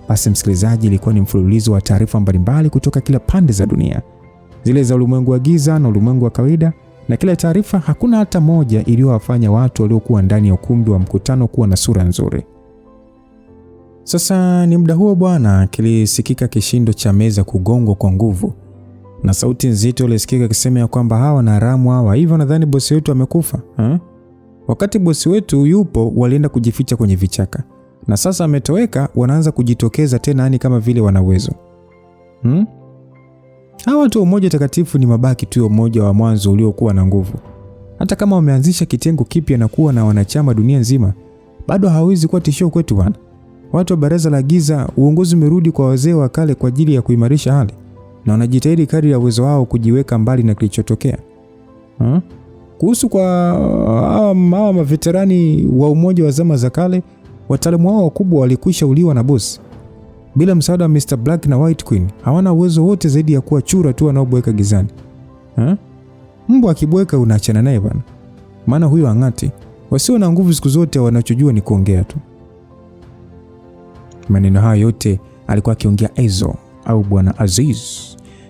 Basi msikilizaji, ilikuwa ni mfululizo wa taarifa mbalimbali kutoka kila pande za dunia, zile za ulimwengu wa giza na ulimwengu wa kawaida, na kila taarifa hakuna hata moja iliyowafanya watu waliokuwa ndani ya ukumbi wa mkutano kuwa na sura nzuri. Sasa ni muda huo bwana, kilisikika kishindo cha meza kugongwa kwa nguvu na sauti nzito ilisikika ikisema kwamba hawa na haramu hawa, hivyo nadhani bosi wetu amekufa. Wakati bosi wetu yupo, walienda kujificha kwenye vichaka, na sasa ametoweka, wanaanza kujitokeza tena, yani kama vile wana uwezo. Hawa watu wa Umoja Takatifu ni mabaki tu ya umoja wa mwanzo uliokuwa na nguvu. Hata kama wameanzisha kitengo kipya na kuwa na wanachama dunia nzima, bado hawezi kuwa tishio kwetu bwana. Watu wa Baraza la Giza, uongozi umerudi kwa wazee wa kale kwa ajili ya kuimarisha hali, na wanajitahidi kadri ya uwezo wao kujiweka mbali na kilichotokea. Kuhusu kwa hawa maveterani wa umoja wa zama za kale, wataalamu wao wakubwa walikwisha uliwa na boss. Bila msaada wa Mr. Black na White Queen, hawana uwezo wote zaidi ya kuwa chura tu wanaobweka gizani. Mbwa akibweka unaachana naye bwana. Maana huyo angati, wasio na nguvu siku zote wanachojua ni kuongea tu. Maneno hayo yote alikuwa akiongea Ezo au Bwana Aziz.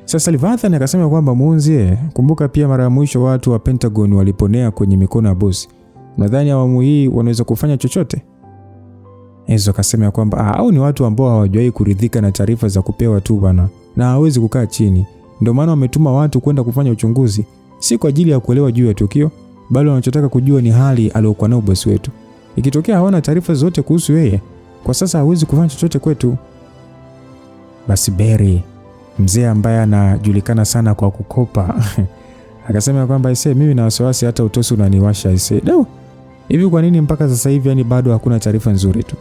Sasa Leviathan akasema kwamba muunzie, kumbuka pia mara ya mwisho watu wa Pentagon waliponea kwenye mikono ya bosi. Nadhani awamu hii wanaweza kufanya chochote. Ezo akasema kwamba hao ni watu ambao hawajawahi kuridhika na taarifa za kupewa tu bana, na hawezi kukaa chini. Ndio maana wametuma watu kwenda kufanya uchunguzi, si kwa ajili ya kuelewa juu ya tukio, bali wanachotaka kujua ni hali aliyokuwa nayo bosi wetu. Ikitokea hawana taarifa zote kuhusu yeye, kwa sasa hawezi kufanya chochote kwetu. Basi Barry, mzee ambaye anajulikana sana kwa kukopa, akasema kwamba mimi na wasiwasi hata utosi unaniwasha hivi kwa nini mpaka sasa hivi yani bado hakuna taarifa nzuri tu.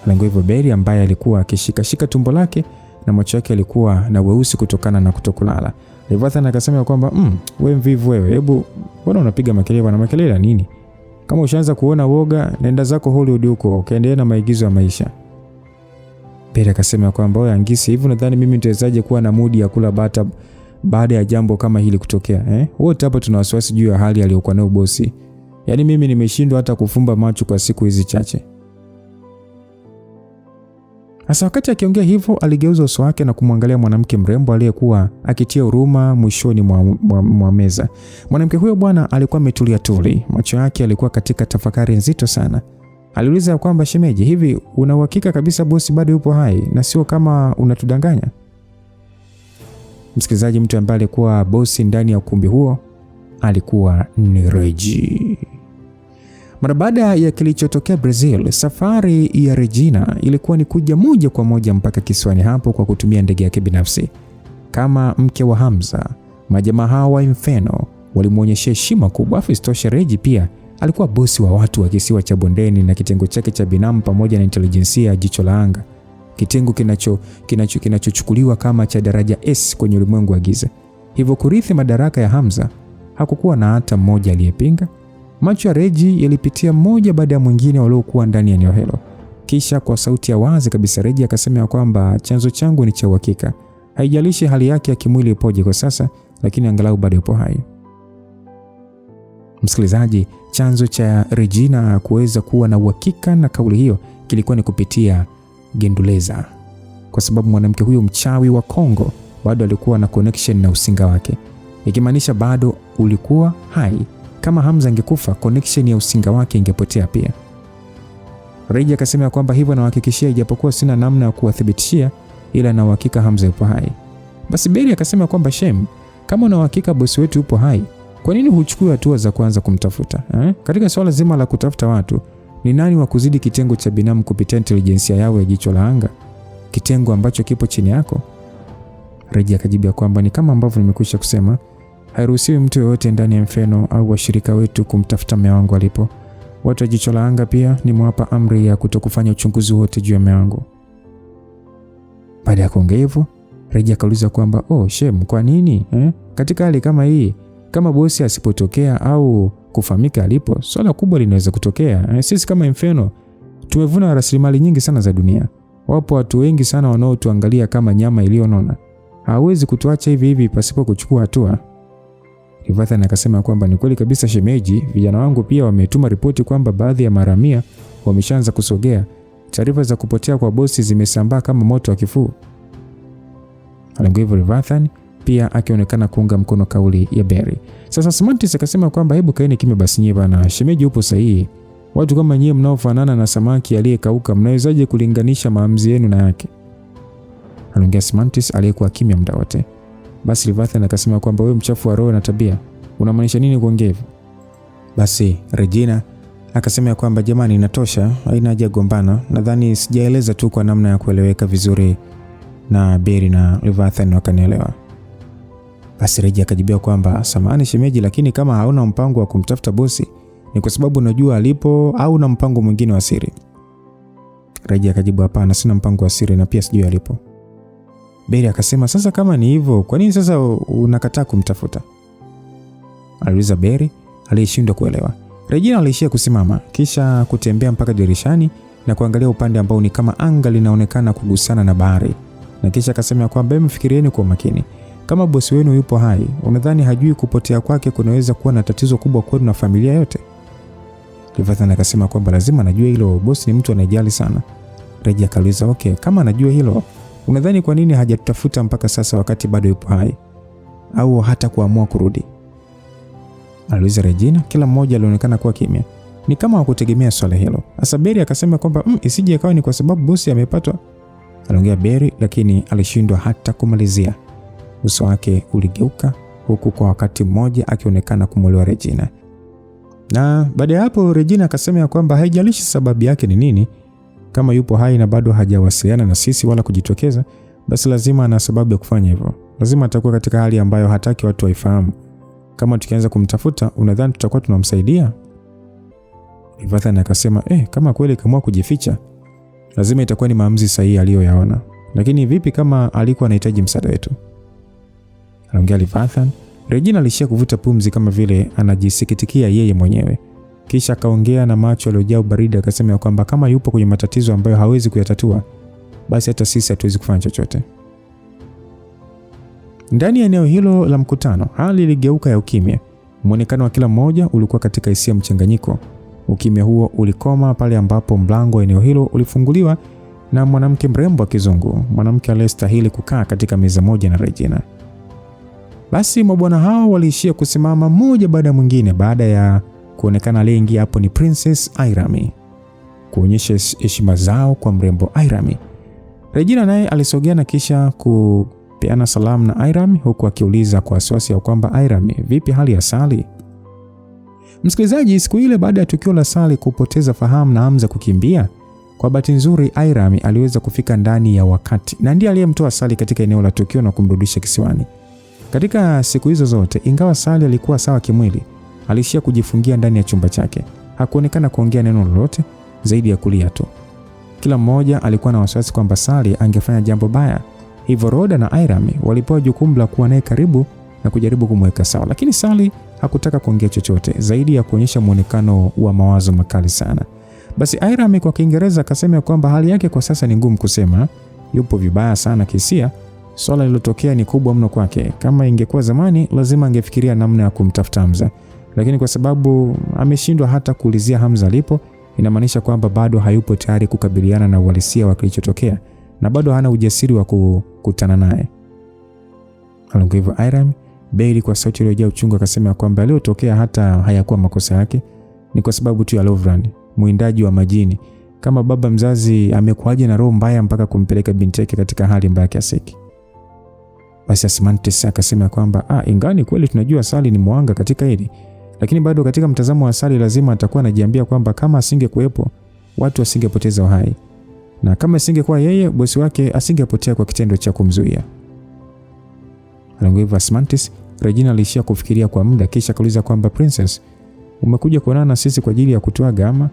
Lengo hivyo Barry ambaye alikuwa akishika tumbo lake na macho yake yalikuwa na weusi kutokana na kutokulala. Leviathan akasema kwamba wewe mvivu wewe, hebu mbona unapiga makelele bwana, makelele nini? Kama ushaanza kuona woga, nenda zako Hollywood huko, ukaendelea na maigizo ya maisha. Barry akasema kwamba wewe angisi, hivi nadhani mimi nitawezaje kuwa na mood ya kula bata baada ya jambo kama hili kutokea? Wote hapa tuna wasiwasi juu ya hali aliyokuwa nayo bosi. Yaani mimi nimeshindwa hata kufumba macho kwa siku hizi chache. Sasa wakati akiongea hivyo, aligeuza uso wake na kumwangalia mwanamke mrembo aliyekuwa akitia huruma mwishoni mwa meza. Mwanamke huyo bwana alikuwa ametulia tuli, macho yake yalikuwa katika tafakari nzito sana. Aliuliza kwamba shemeji, hivi una uhakika kabisa bosi bado yupo hai na sio kama unatudanganya? Msikilizaji, mtu ambaye alikuwa bosi ndani ya ukumbi huo alikuwa ni Reggie. Mara baada ya kilichotokea Brazil, safari ya Regina ilikuwa ni kuja moja kwa moja mpaka kisiwani hapo kwa kutumia ndege yake binafsi. Kama mke wa Hamza, majamaa hao wa Inferno walimuonyesha heshima kubwa. Isitoshe, Reggie pia alikuwa bosi wa watu wa kisiwa cha bondeni na kitengo chake cha binamu pamoja na intelijensia ya jicho la anga, kitengo kinachochukuliwa kama cha daraja S kwenye ulimwengu wa giza. Hivyo kurithi madaraka ya Hamza Hakukuwa na hata mmoja aliyepinga. Macho ya Reggie yalipitia mmoja baada ya mwingine waliokuwa ndani ya eneo hilo. Kisha kwa sauti ya wazi kabisa Reggie akasema kwamba chanzo changu ni cha uhakika. Haijalishi hali yake ya kimwili ipoje kwa sasa, lakini angalau bado yupo hai. Msikilizaji, chanzo cha Regina kuweza kuwa na uhakika na kauli hiyo kilikuwa ni kupitia Genduleza, kwa sababu mwanamke huyo mchawi wa Kongo bado alikuwa na connection na usinga wake, ikimaanisha bado ulikuwa hai. Kama Hamza angekufa, connection ya usinga wake ingepotea pia. Reggie akasema kwamba hivyo anahakikishia, ijapokuwa sina namna ya kuwathibitishia, ila na uhakika Hamza yupo hai. Basi Berry akasema kwamba Shem, kama una uhakika bosi wetu yupo hai, kwa nini huchukui hatua za kwanza kumtafuta? Katika swala zima la kutafuta watu, ni nani wa kuzidi kitengo cha binamu kupitia intelijensia yao ya jicho la anga, kitengo ambacho kipo chini yako? Reggie akajibu kwamba ni kama ambavyo nimekwisha kusema, hairuhusiwi mtu yoyote ndani ya Mfeno au washirika wetu kumtafuta mume wangu alipo. Watu wa jicho la anga pia nimewapa amri ya kutokufanya uchunguzi wote juu ya mume wangu. Baada ya kuongea hivyo, Reggie akauliza kwamba Shem, kwa nini? Katika hali kama hii, kama bosi asipotokea au kufahamika alipo, swala kubwa linaweza kutokea. Sisi kama Mfeno tumevuna rasilimali nyingi sana za dunia. Wapo watu wengi sana wanaotuangalia kama nyama iliyonona. Hawezi kutuacha hivi hivi pasipo kuchukua hatua. Leviathan akasema kwamba ni kweli kabisa shemeji, vijana wangu pia wametuma ripoti kwamba baadhi ya maharamia wameshaanza kusogea. Taarifa za kupotea kwa bosi zimesambaa kama moto wa kifuu. Alingwa hivyo Leviathan pia akionekana kuunga mkono kauli ya Berry. Sasa Smarties akasema kwamba hebu kaeni kimya basi nyie bana, shemeji upo sahihi. Watu kama nyie mnaofanana na samaki aliyekauka, mnawezaje kulinganisha maamuzi yenu na yake? Aliongea Smarties aliyekuwa kimya muda wote. Basi Leviathan akasema kwamba wewe mchafu wa roho na tabia, unamaanisha nini kuongea hivyo? Basi Regina akasema kwamba jamani, inatosha, haina haja gombana. Nadhani sijaeleza tu kwa namna ya kueleweka vizuri na Berry na Leviathan wakanielewa. Basi Reggie akajibia kwamba samahani shemeji, lakini kama hauna mpango wa kumtafuta bosi, ni kwa sababu unajua alipo au una mpango mwingine wa siri? Reggie akajibu hapana, sina mpango wa siri na pia sijui alipo. Berry akasema sasa kama ni hivyo, kwa nini sasa unakataa kumtafuta? Aliuliza Berry aliyeshindwa kuelewa. Regina aliishia kusimama kisha kutembea mpaka dirishani na kuangalia upande ambao ni kama anga linaonekana kugusana na bahari, na kisha akasema kwamba mfikirieni kwa makini. Kama bosi wenu yupo hai, unadhani hajui kupotea kwake kunaweza kuwa na tatizo kubwa kwenu na familia yote? Leviathan akasema kwamba lazima anajua hilo, bosi ni mtu anayejali sana. Reggie akauliza okay, kama anajua hilo, unadhani kwa nini hajatafuta mpaka sasa wakati bado yupo hai? Au hata kuamua kurudi? Aliuliza Regina. Kila mmoja alionekana kuwa kimya, ni kama hakutegemea swala hilo. Asa Berry akasema kwamba isije ikawa ni kwa sababu bosi amepatwa. Aliongea Berry lakini alishindwa hata kumalizia. Uso wake uligeuka huku kwa wakati mmoja akionekana kumwelewa Regina. Na baada ya hapo Regina akasema kwamba haijalishi sababu yake ni nini, kama yupo hai na bado hajawasiliana na sisi wala kujitokeza, basi lazima ana sababu ya kufanya hivyo. Lazima atakuwa katika hali ambayo hataki watu waifahamu. Kama tukianza kumtafuta, unadhani tutakuwa tunamsaidia? Leviathan akasema kama kweli kaamua kujificha, lazima itakuwa ni maamuzi sahihi aliyoyaona. Lakini vipi kama alikuwa anahitaji msaada wetu? Aliongea Leviathan. Regina alishia kuvuta pumzi kama vile anajisikitikia yeye mwenyewe. Kisha akaongea na macho yaliyojaa baridi akasema kwamba kama yupo kwenye matatizo ambayo hawezi kuyatatua, basi hata sisi hatuwezi kufanya chochote. Ndani ya eneo hilo la mkutano, hali iligeuka ya ukimya. Muonekano wa kila mmoja ulikuwa katika hisia mchanganyiko. Ukimya huo ulikoma pale ambapo mlango wa eneo hilo ulifunguliwa na mwanamke mrembo wa kizungu, mwanamke aliyestahili kukaa katika meza moja na Regina. Basi mabwana hao waliishia kusimama mmoja baada ya mwingine. Baada ya kuonekana aliyeingia hapo ni Princess Irami, kuonyesha heshima zao kwa mrembo Irami. Regina naye alisogea na kisha kupeana salamu na Irami, huku akiuliza kwa wasiwasi ya kwamba Irami, vipi hali ya Sally? Msikilizaji, siku ile baada ya tukio la Sally kupoteza fahamu na Hamza kukimbia, kwa bahati nzuri Irami aliweza kufika ndani ya wakati na ndiye aliyemtoa Sally katika eneo la tukio na kumrudisha kisiwani. Katika siku hizo zote, ingawa Sally alikuwa sawa kimwili, alishia kujifungia ndani ya chumba chake. Hakuonekana kuongea neno lolote zaidi ya kulia tu. Kila mmoja alikuwa na wasiwasi kwamba Sally angefanya jambo baya. Hivyo Roda na Irami walipewa jukumu la kuwa naye karibu na kujaribu kumweka sawa. Lakini Sally hakutaka kuongea chochote zaidi ya kuonyesha muonekano wa mawazo makali sana. Basi Hiram kwa Kiingereza akasema kwamba hali yake kwa sasa ni ngumu kusema, yupo vibaya sana kihisia. Swala lililotokea ni kubwa mno kwake. Kama ingekuwa zamani lazima angefikiria namna ya kumtafuta Hamza. Lakini kwa sababu ameshindwa hata kuulizia Hamza alipo, inamaanisha kwamba bado hayupo tayari kukabiliana na uhalisia wa kilichotokea na bado hana ujasiri wa kukutana naye. Alikuwa hivyo Hiram. Bailey kwa sauti iliyojaa uchungu akasema kwamba aliyotokea hata hayakuwa makosa yake, ni kwa sababu tu ya Lovran, mwindaji wa majini. Kama baba mzazi amekuaje na roho mbaya mpaka kumpeleka binti yake katika hali mbaya kiasi hiki. Basi Asmantes akasema kwamba ingani kweli tunajua Sally ni mwanga katika hili, lakini bado katika mtazamo wa Sally lazima atakuwa anajiambia kwamba kama asingekuepo watu wasingepoteza uhai, na kama asingekuwa yeye bosi wake asingepotea kwa kitendo cha kumzuia. Alingeva Asmantes. Regina alishia kufikiria kwa muda kisha kauliza kwamba Princess, umekuja kuonana na sisi kwa ajili ya kutoa gama?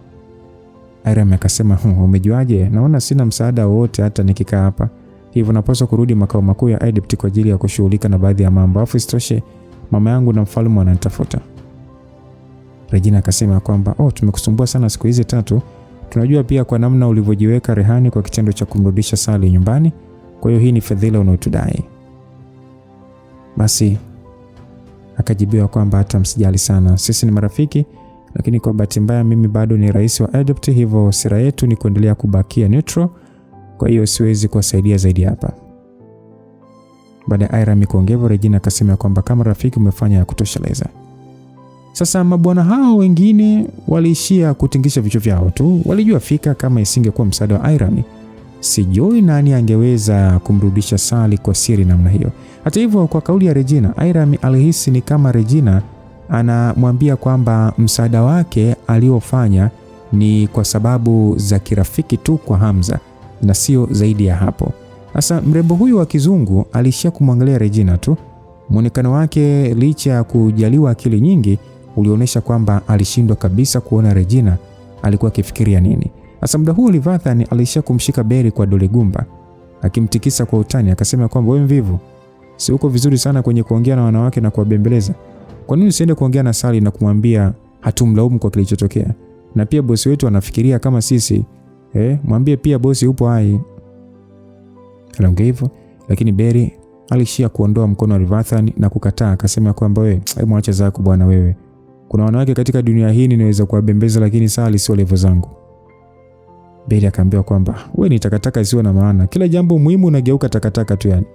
Hiram akasema umejuaje? Naona sina msaada wowote hata nikikaa hapa. Hivyo napaswa kurudi makao makuu ya Egypt kwa ajili ya kushughulika na baadhi ya mambo. Afu isitoshe mama yangu na mfalme wananitafuta. Regina akasema kwamba tumekusumbua sana siku hizi 3. Tunajua pia kwa namna ulivyojiweka rehani kwa kitendo cha kumrudisha Sally nyumbani. Kwa hiyo hii ni fadhila unayotudai. Basi akajibiwa kwamba hata msijali sana, sisi ni marafiki, lakini kwa bahati mbaya mimi bado ni rais wa Egypt, hivyo sera yetu ni kuendelea kubakia neutral. Kwa hiyo siwezi kuwasaidia zaidi hapa. Baada ya Hiram kuongea, Regina akasema kwamba kama rafiki umefanya ya kutosheleza. Sasa mabwana hao wengine waliishia kutingisha vichwa vyao tu. Walijua fika kama isingekuwa msaada wa Hiram, sijui nani angeweza kumrudisha Sally kwa siri namna hiyo. Hata hivyo kwa kauli ya Regina, Hiram alihisi ni kama Regina anamwambia kwamba msaada wake aliofanya ni kwa sababu za kirafiki tu kwa Hamza na sio zaidi ya hapo. Sasa mrembo huyu wa kizungu alishia kumwangalia Regina tu. Muonekano wake licha ya kujaliwa akili nyingi ulionyesha kwamba alishindwa kabisa kuona Regina alikuwa akifikiria nini. Sasa muda huo Leviathan alishia kumshika Barry kwa dole gumba, akimtikisa kwa utani akasema kwamba wewe mvivu, si uko vizuri sana kwenye kuongea na wanawake na kuwabembeleza. Kwa nini usiende kuongea na Sally na kumwambia hatumlaumu kwa kilichotokea? Na pia bosi wetu anafikiria kama sisi. Mwambie pia bosi upo hai. Aliongea hivyo, lakini Barry alishia kuondoa mkono wa Leviathan na kukataa akasema kwamba wewe mwache zako bwana wewe. Kuna wanawake katika dunia hii ninaweza kuwabembeza, lakini Sally sio level zangu. Barry akaambia kwamba wewe ni takataka isiyo na maana. Kila jambo muhimu unageuka takataka tu yani.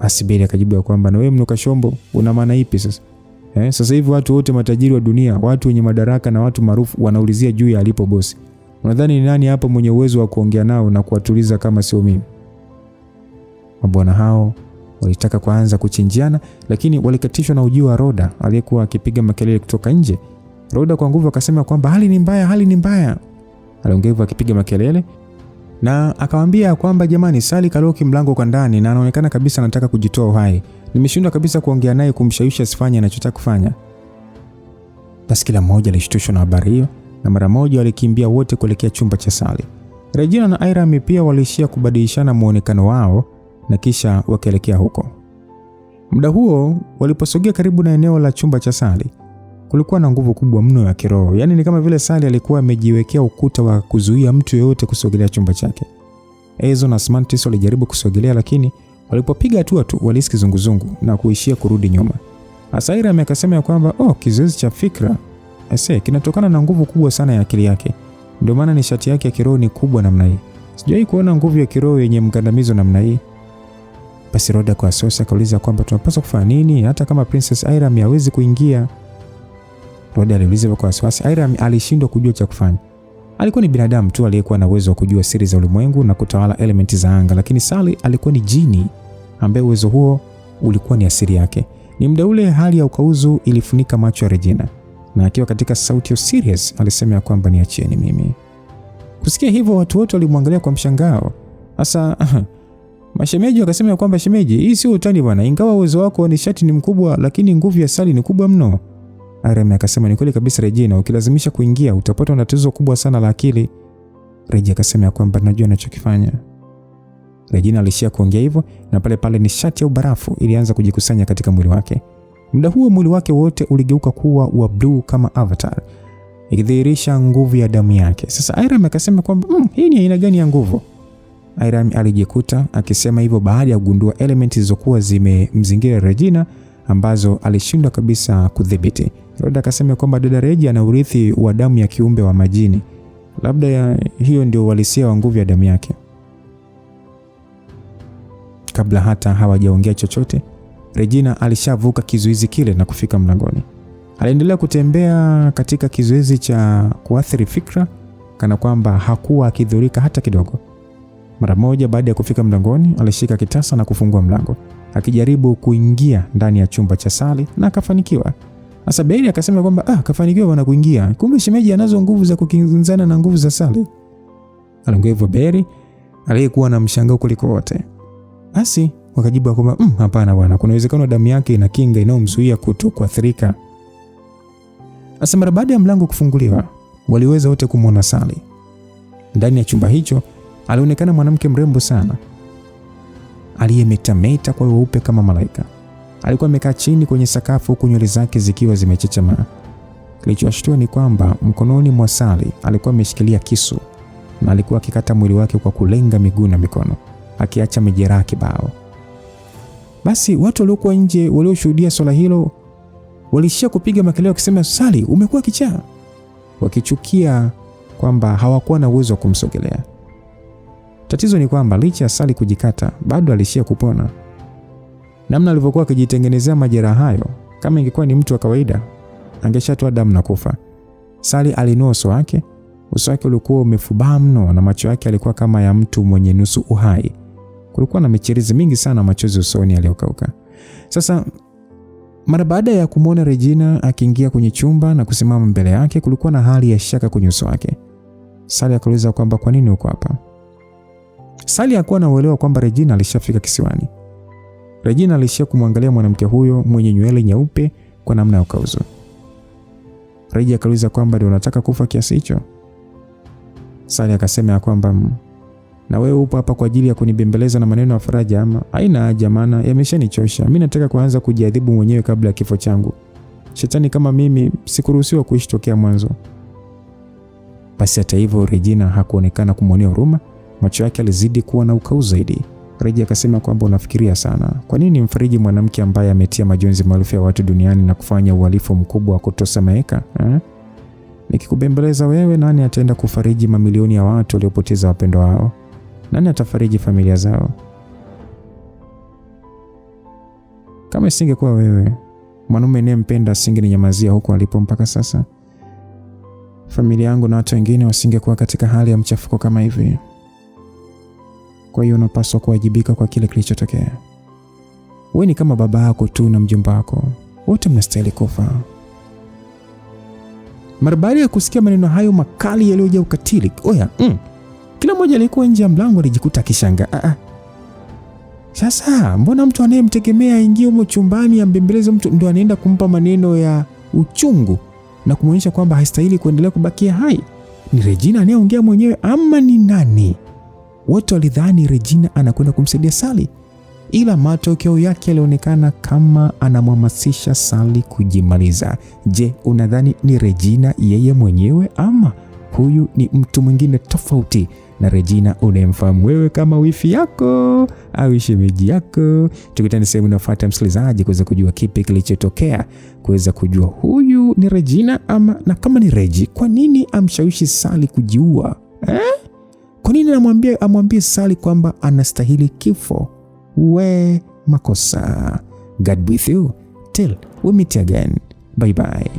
Basi Barry akajibu kwamba na wewe mnuka shombo una maana ipi sasa? Sasa hivi watu wote matajiri wa dunia, watu wenye madaraka na watu maarufu wanaulizia juu ya alipo bosi. Unadhani ni nani hapa mwenye uwezo wa kuongea nao na kuwatuliza kama sio mimi? Mabwana hao walitaka kuanza kuchinjiana, lakini walikatishwa na ujio wa Roda aliyekuwa akipiga makelele kutoka nje. Roda kwa nguvu akasema kwamba hali ni mbaya, hali ni mbaya. Aliongea akipiga makelele na akawaambia kwamba jamani, Sally kaloki mlango kwa ndani na anaonekana kabisa anataka kujitoa uhai. Nimeshindwa kabisa kuongea naye kumshawishi asifanye anachotaka kufanya. Basi kila mmoja alishtushwa na habari hiyo na mara moja walikimbia wote kuelekea chumba cha Sally. Regina na Hiram pia walishia kubadilishana muonekano wao na kisha wakaelekea huko. Muda huo waliposogea karibu na eneo la chumba cha Sally, kulikuwa na nguvu kubwa mno ya kiroho. Yaani ni kama vile Sally alikuwa amejiwekea ukuta wa kuzuia mtu yeyote kusogelea chumba chake. Ezo na Asmantes walijaribu kusogelea, lakini walipopiga hatua tu walisikia kizunguzungu na kuishia kurudi nyuma. Hiram akasema kwamba kizoezi cha fikra kinatokana na nguvu kubwa sana ya akili yake. Ndio maana nishati yake ya kiroho ni kubwa namna hii. Sijawahi kuona nguvu ya kiroho yenye mkandamizo namna hii. Basi Roda kwa Sosa akauliza kwamba tunapaswa kufanya nini hata kama Princess Hiram hawezi kuingia. Roda aliuliza kwa wasiwasi. Hiram alishindwa kujua cha kufanya. Alikuwa ni binadamu tu aliyekuwa na uwezo wa kujua siri za ulimwengu na kutawala elementi za anga, lakini Sally alikuwa ni jini ambaye uwezo huo ulikuwa ni asili yake. Ni muda ule hali ya ukauzu ilifunika macho ya Regina, na akiwa katika sauti ya serious alisema kwamba niachieni mimi. Kusikia hivyo watu wote walimwangalia kwa mshangao. Sasa mashemeji wakasema kwamba shemeji, hii sio utani bwana, ingawa uwezo wako ni shati ni mkubwa, lakini nguvu ya Sally ni kubwa mno. Hiram akasema ni kweli kabisa Regina, ukilazimisha kuingia utapata tatizo kubwa sana la akili. Regina akasema kwamba najua ninachokifanya. Regina alishia kuongea hivyo na pale nishati ya ubarafu ilianza kujikusanya katika mwili wake. Muda huo mwili wake wote uligeuka kuwa wa blue kama Avatar, ikidhihirisha nguvu ya damu yake. Sasa Hiram akasema kwamba hii ni aina gani ya nguvu? Hiram alijikuta akisema hivyo baada ya kugundua elementi zilizokuwa zimemzingira Regina ambazo alishindwa kabisa kudhibiti. Rhoda akasema kwamba dada Regina ana urithi wa damu ya kiumbe wa majini. Labda hiyo ndio uhalisia wa nguvu ya damu yake. Kabla hata hawajaongea chochote, Regina alishavuka kizuizi kile na kufika mlangoni. Aliendelea kutembea katika kizuizi cha kuathiri fikra kana kwamba hakuwa akidhurika hata kidogo. Mara moja baada ya kufika mlangoni, alishika kitasa na kufungua mlango, akijaribu kuingia ndani ya chumba cha Sally na akafanikiwa. Sasa Barry akasema kwamba kafanikiwa bwana kuingia. Kumbe shemeji anazo nguvu za kukinzana na nguvu za Sally. Aliongea hivyo Barry aliyekuwa na mshangao kuliko wote. Basi wakajibu kwamba hapana bwana, kuna uwezekano damu yake ina kinga inayomzuia kuathirika. Sasa mara baada ya mlango kufunguliwa, waliweza wote kumwona Sally. Ndani ya chumba hicho alionekana mwanamke mrembo sana aliyemetameta kwa weupe kama malaika. Alikuwa amekaa chini kwenye sakafu huku nywele zake zikiwa zimechechemaa. Kilichoashtua ni kwamba mkononi mwa Sally alikuwa ameshikilia kisu na alikuwa akikata mwili wake kwa kulenga miguu na mikono, akiacha majeraha kibao. Basi watu waliokuwa nje walioshuhudia swala hilo walishia kupiga makelele wakisema, Sally, umekuwa kichaa, wakichukia kwamba hawakuwa na uwezo wa kumsogelea. Tatizo ni kwamba licha ya Sally kujikata, bado alishia kupona. Namna alivyokuwa akijitengenezea majeraha hayo, kama ingekuwa ni mtu wa kawaida, angeshatoa damu na kufa. Sally alinua uso wake. Uso wake ulikuwa umefubaa mno na macho yake yalikuwa kama ya mtu mwenye nusu uhai. Kulikuwa na michirizi mingi sana machozi usoni aliyokauka. Sasa mara baada ya kumwona Regina akiingia kwenye chumba na kusimama mbele yake, kulikuwa na hali ya shaka kwenye uso wake. Sally akauliza kwamba kwa nini uko hapa? Sally hakuwa anaelewa kwamba Regina alishafika kisiwani. Regina alishia kumwangalia mwanamke huyo mwenye nywele nyeupe kwa namna ya ukauzo. Regina akauliza kwamba ndio unataka kufa kiasi hicho? Sally akasema kwamba na wewe upo hapa kwa ajili ya kunibembeleza na maneno ya faraja ama? Haina haja, maana yameshanichosha. Mimi nataka kuanza kujiadhibu mwenyewe kabla ya kifo changu. Shetani kama mimi sikuruhusiwa kuishi tokea mwanzo. Basi hata hivyo Regina hakuonekana kumwonea huruma. Macho yake alizidi kuwa na ukauzo zaidi. Regina akasema kwamba unafikiria sana. Kwa nini mfariji mwanamke ambaye ametia majonzi maelfu ya watu duniani na kufanya uhalifu mkubwa wa kutosameheka? Nikikubembeleza wewe, nani ataenda kufariji mamilioni ya watu waliopoteza wapendwa wao? Nani atafariji familia zao? Kama isingekuwa wewe, mwanaume ninayempenda asingeninyamazia huko alipo mpaka sasa. Familia yangu na watu wengine wasingekuwa katika hali ya mchafuko kama hivi. Kwa hiyo unapaswa kuwajibika kwa kile kilichotokea. Wewe ni kama baba yako tu na mjomba wako. Wote mnastahili kufa. Mara baada ya kusikia maneno hayo makali yaliyojaa ukatili, kila mmoja alikuwa nje ya mlango alijikuta akishangaa. Sasa mbona mtu anayemtegemea aingie humo chumbani ambembeleze mtu ndio anaenda kumpa maneno ya uchungu na kumwonyesha kwamba hastahili kuendelea kubakia hai? Ni Regina anayeongea mwenyewe ama ni nani? Wote walidhani Regina anakwenda kumsaidia Sally, ila matokeo yake yalionekana kama anamhamasisha Sally kujimaliza. Je, unadhani ni Regina yeye mwenyewe ama huyu ni mtu mwingine tofauti na Regina unayemfahamu wewe kama wifi yako au shemeji yako? Tukutane sehemu inayofuata msikilizaji, kuweza kujua kipi kilichotokea, kuweza kujua huyu ni Regina ama, na kama ni Regi, kwa nini amshawishi Sally kujiua? Kwa nini amwambie Sally kwamba anastahili kifo? We makosa. God with you till we meet again. Bye bye.